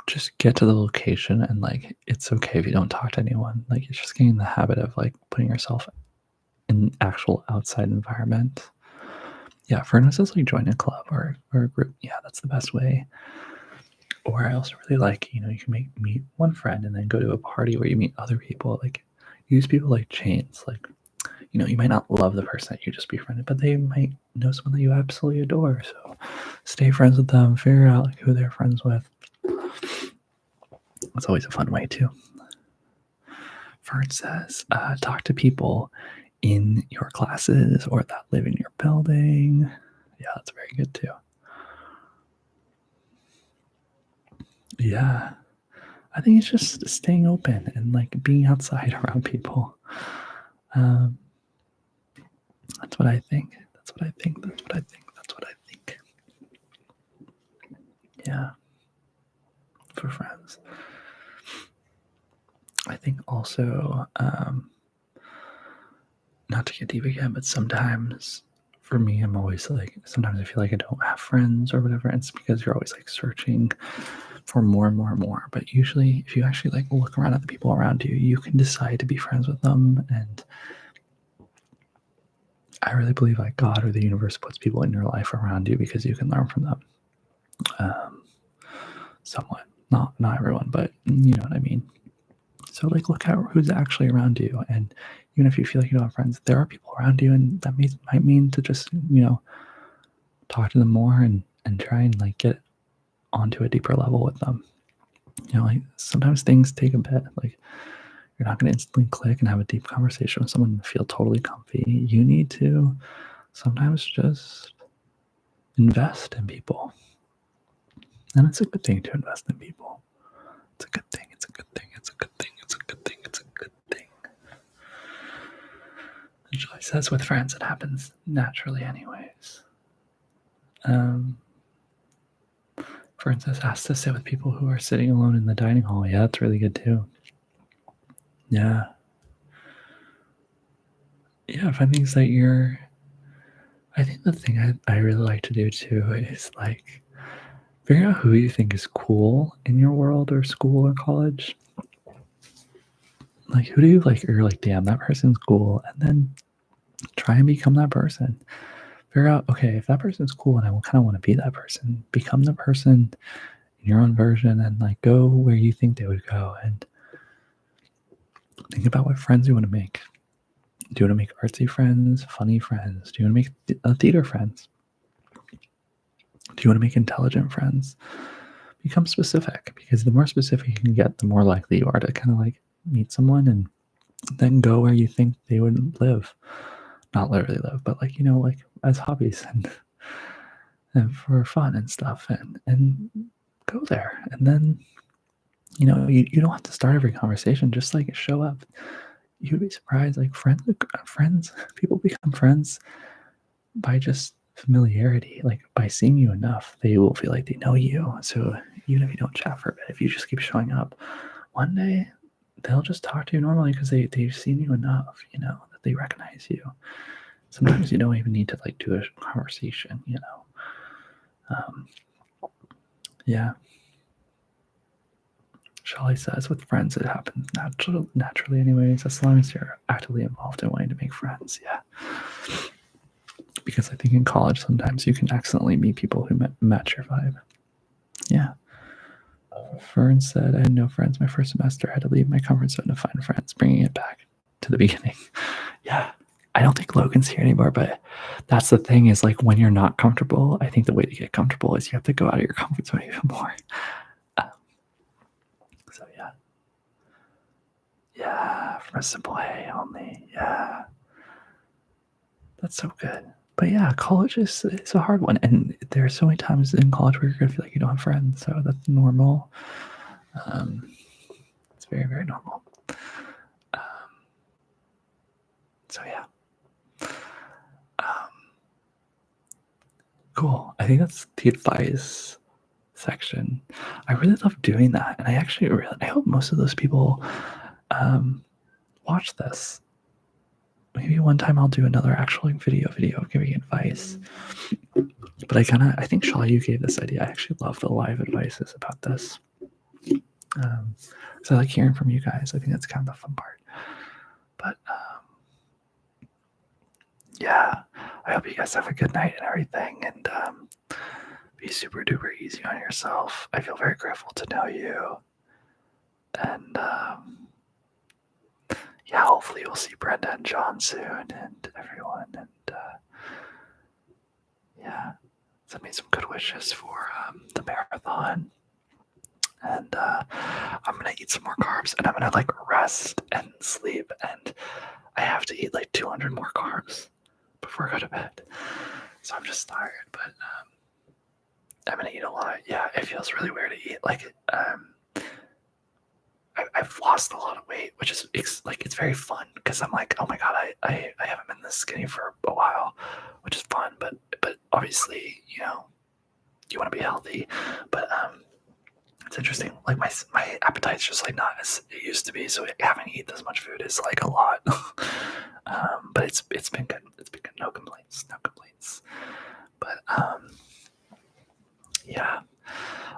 just get to the location, and like it's okay if you don't talk to anyone. Like it's just getting in the habit of like putting yourself in actual outside environment. Yeah, for instance, like join a club or a group. Yeah, that's the best way. Or I also really like, you can meet one friend and then go to a party where you meet other people. Like use people like chains. Like, you might not love the person that you just befriended, but they might know someone that you absolutely adore. So stay friends with them, figure out like who they're friends with. That's always a fun way too. Fern says, talk to people in your classes or that live in your building. Yeah, that's very good too. Yeah. I think it's just staying open and like being outside around people. That's what I think. That's what I think. That's what I think. That's what I think. Yeah. For friends. I think also, not to get deep again, but sometimes for me, I'm always like, sometimes I feel like I don't have friends or whatever. And it's because you're always like searching for more and more and more. But usually, if you actually like look around at the people around you, you can decide to be friends with them. And I really believe like God or the universe puts people in your life around you because you can learn from them. Somewhat, not everyone, but you know what I mean. So like look at who's actually around you, and even if you feel like you don't have friends, there are people around you, and that might mean to just talk to them more and try and like get onto a deeper level with them. Like sometimes things take a bit. Like you're not going to instantly click and have a deep conversation with someone and feel totally comfy. You need to sometimes just invest in people, and it's a good thing to invest in people. It's a good thing. It's a good thing. It's a good thing. It's a good thing. It's a good thing. And Joy says with friends, it happens naturally anyways. For instance, ask to sit with people who are sitting alone in the dining hall. Yeah, that's really good too. Yeah. Yeah, find things that I think the thing I really like to do too is like figure out who you think is cool in your world or school or college. Like who do you like, or you're like, damn, that person's cool, and then try and become that person. Figure out, okay, if that person's cool and I kind of want to be that person, become the person in your own version and like go where you think they would go, and think about what friends you want to make. Do you want to make artsy friends, funny friends? Do you want to make theater friends? Do you want to make intelligent friends? Become specific, because the more specific you can get, the more likely you are to kind of like meet someone and then go where you think they would live. Not literally live, but like, like as hobbies and for fun and stuff, and go there. And then, you don't have to start every conversation, just like show up. You'd be surprised, like friends, people become friends by just familiarity. Like by seeing you enough, they will feel like they know you. So even if you don't chat for a bit, if you just keep showing up, one day they'll just talk to you normally because they've seen you enough, that they recognize you. Sometimes you don't even need to like do a conversation, yeah. Shelly says, with friends, it happens naturally anyways, as long as you're actively involved in wanting to make friends. Yeah. Because I think in college, sometimes you can accidentally meet people who match your vibe. Yeah. Fern said, I had no friends my first semester. I had to leave my comfort zone to find friends, bringing it back to the beginning. Yeah. I don't think Logan's here anymore, but that's the thing is like when you're not comfortable, I think the way to get comfortable is you have to go out of your comfort zone even more. Uh, so yeah. Yeah, from a simple hey only. Yeah. That's so good. But yeah, college is it's a hard one. And there are so many times in college where you're gonna feel like you don't have friends. So that's normal. It's very, very normal. Um, so yeah. Um, cool. I think that's the advice section. I really love doing that. And I hope most of those people watch this. Maybe one time I'll do another actual video of giving advice. But I think Shaw, you gave this idea. I actually love the live advices about this. So I like hearing from you guys. I think that's kind of the fun part. But yeah, I hope you guys have a good night and everything, and be super duper easy on yourself. I feel very grateful to know you, and yeah, hopefully we'll see Brenda and John soon, and everyone, and yeah, send me some good wishes for the marathon. And I'm gonna eat some more carbs, and I'm gonna like rest and sleep, and I have to eat like 200 more carbs before I go to bed. So I'm just tired, but I'm gonna eat a lot. Yeah, it feels really weird to eat. Like I've lost a lot of weight, which is it's very fun because I'm like, oh my god, I haven't been this skinny for a while, which is fun. But obviously, you know, you want to be healthy, but it's interesting. Like my appetite's just like not as it used to be. So having to eat this much food is like a lot. But it's been good. It's been good. No complaints. No complaints. But yeah,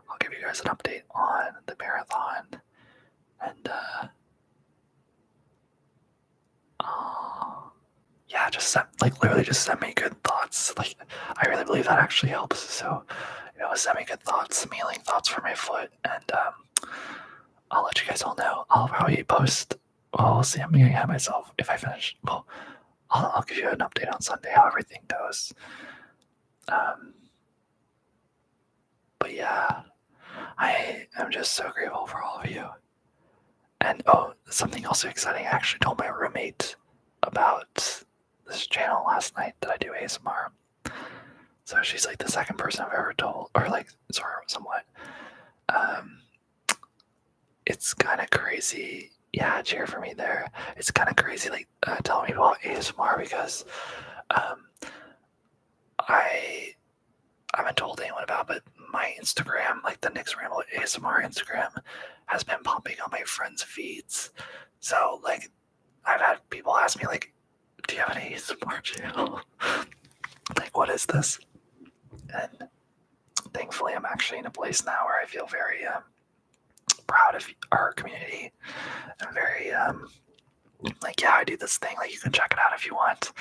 I'll give you guys an update on the marathon, and yeah, just literally just send me good thoughts. Like I really believe that actually helps. So send me good thoughts, some healing thoughts for my foot, and I'll let you guys all know. I'll probably post. Well, we'll see. I'm gonna have myself if I finish. Well, I'll give you an update on Sunday how everything goes. But yeah, I am just so grateful for all of you. And oh, something also exciting. I actually told my roommate about this channel last night that I do ASMR. So she's like the second person I've ever told, or like somewhat. It's kind of crazy. Yeah, cheer for me there. It's kind of crazy, like telling me about ASMR because I haven't told anyone about, but my Instagram, like the nicksrambleasmr Instagram, has been popping on my friends' feeds. So like, I've had people ask me like, "Do you have an ASMR channel?" Like, what is this? And thankfully, I'm actually in a place now where I feel very proud of our community. I'm very like, yeah, I do this thing. Like, you can check it out if you want.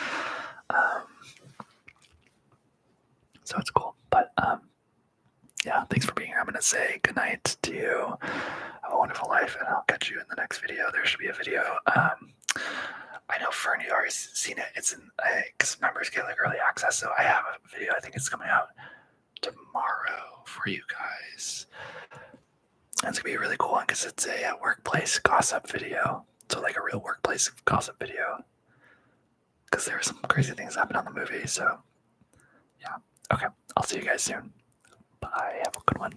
So it's cool. But yeah, thanks for being here. I'm gonna say goodnight to you. Have a wonderful life, and I'll catch you in the next video. There should be a video. I know Fern, you already seen it. It's in because members get like early access, so I have a video. I think it's coming out tomorrow for you guys. And it's gonna be a really cool one because it's a workplace gossip video. So like a real workplace gossip video. Because there were some crazy things happen on the movie. So yeah. Okay. I'll see you guys soon. Bye. Have a good one.